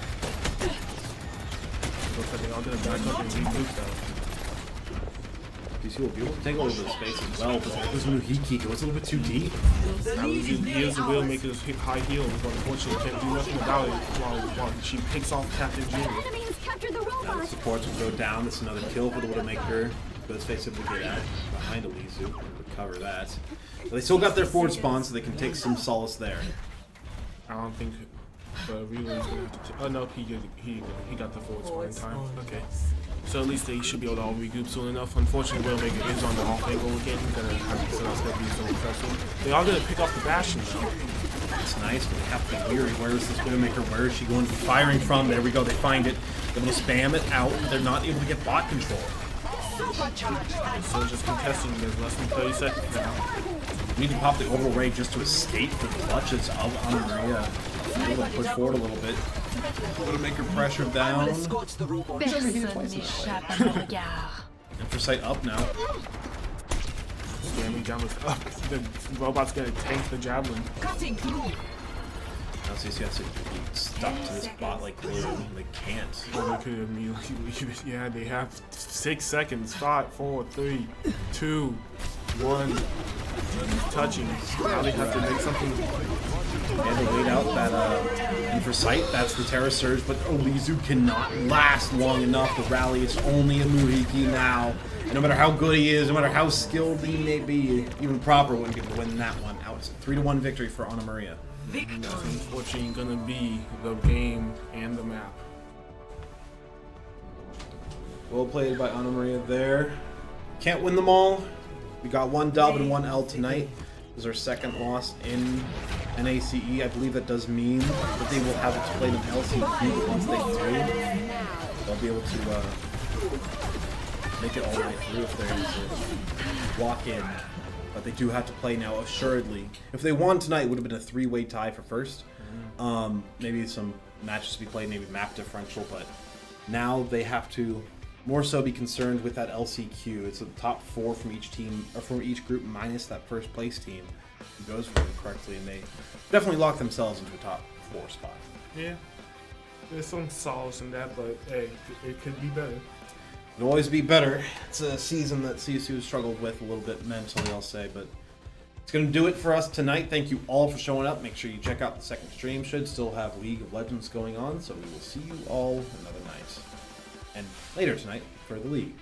Looks like they're all going to back up and regroup though. DC will be able to take over the space as well, but this Muhiki goes a little bit too deep. He is the Widowmaker's high heels, but unfortunately can't do nothing about it while she picks off Captain Junior. Now the supports will go down. That's another kill for the Widowmaker. But let's face it, we get out behind Elysiu. Recover that. But they still got their forward spawn, so they can take some solace there. I don't think Relay's gonna have to. Oh no, he got the forward spawn in time. Okay. So at least they should be able to all regroup soon enough. Unfortunately, Widowmaker is on the off angle again. Gonna have to, so that's gonna be so successful. They are gonna pick off the Bastion though. It's nice, but they have to be weary. Where is this Widowmaker? Where is she going to be firing from? There we go. They find it. They're able to spam it out. They're not able to get bot control. So just contesting. There's less than 30 seconds now. We need to pop the overall ray just to escape the clutches of Ana Maria. Able to push forward a little bit. Widowmaker pressure down. Personne n'échappe à mon regard. And for sight up now. Spamming down with up. The robot's gonna tank the javelin. Cutting through. Now CSU has to be stuck to this bot like glue. They can't. Well, they could immediately. Yeah, they have 6 seconds. 5, 4, 3, 2, 1. Touching. Now they have to make something. They had to wait out that and for sight, that's the Terra Surge, but Elysiu cannot last long enough. The rally is only a Muhiki now. And no matter how good he is, no matter how skilled he may be, even Proper wouldn't be able to win that one out. It's a 3-1 victory for Ana Maria. And that's unfortunately gonna be the game and the map. Well played by Anna Maria there. Can't win them all. We got 1 dub and 1 L tonight. This is our second loss in NACE. I believe that does mean that they will have to play an LTU, but once they do, they'll be able to make it all the way through if they're able to walk in. But they do have to play now, assuredly. If they won tonight, it would have been a 3-way tie for first. Maybe some matches to be played, maybe map differential, but now they have to more so be concerned with that LCQ. It's the top 4 from each team, or from each group, minus that first place team who goes for them correctly, and they definitely lock themselves into a top 4 spot. Yeah, there's some solace in that, but hey, it could be better. It'll always be better. It's a season that CSU has struggled with a little bit mentally, I'll say, but it's going to do it for us tonight. Thank you all for showing up. Make sure you check out the second stream. Should still have League of Legends going on, so we will see you all another night. And later tonight for the League.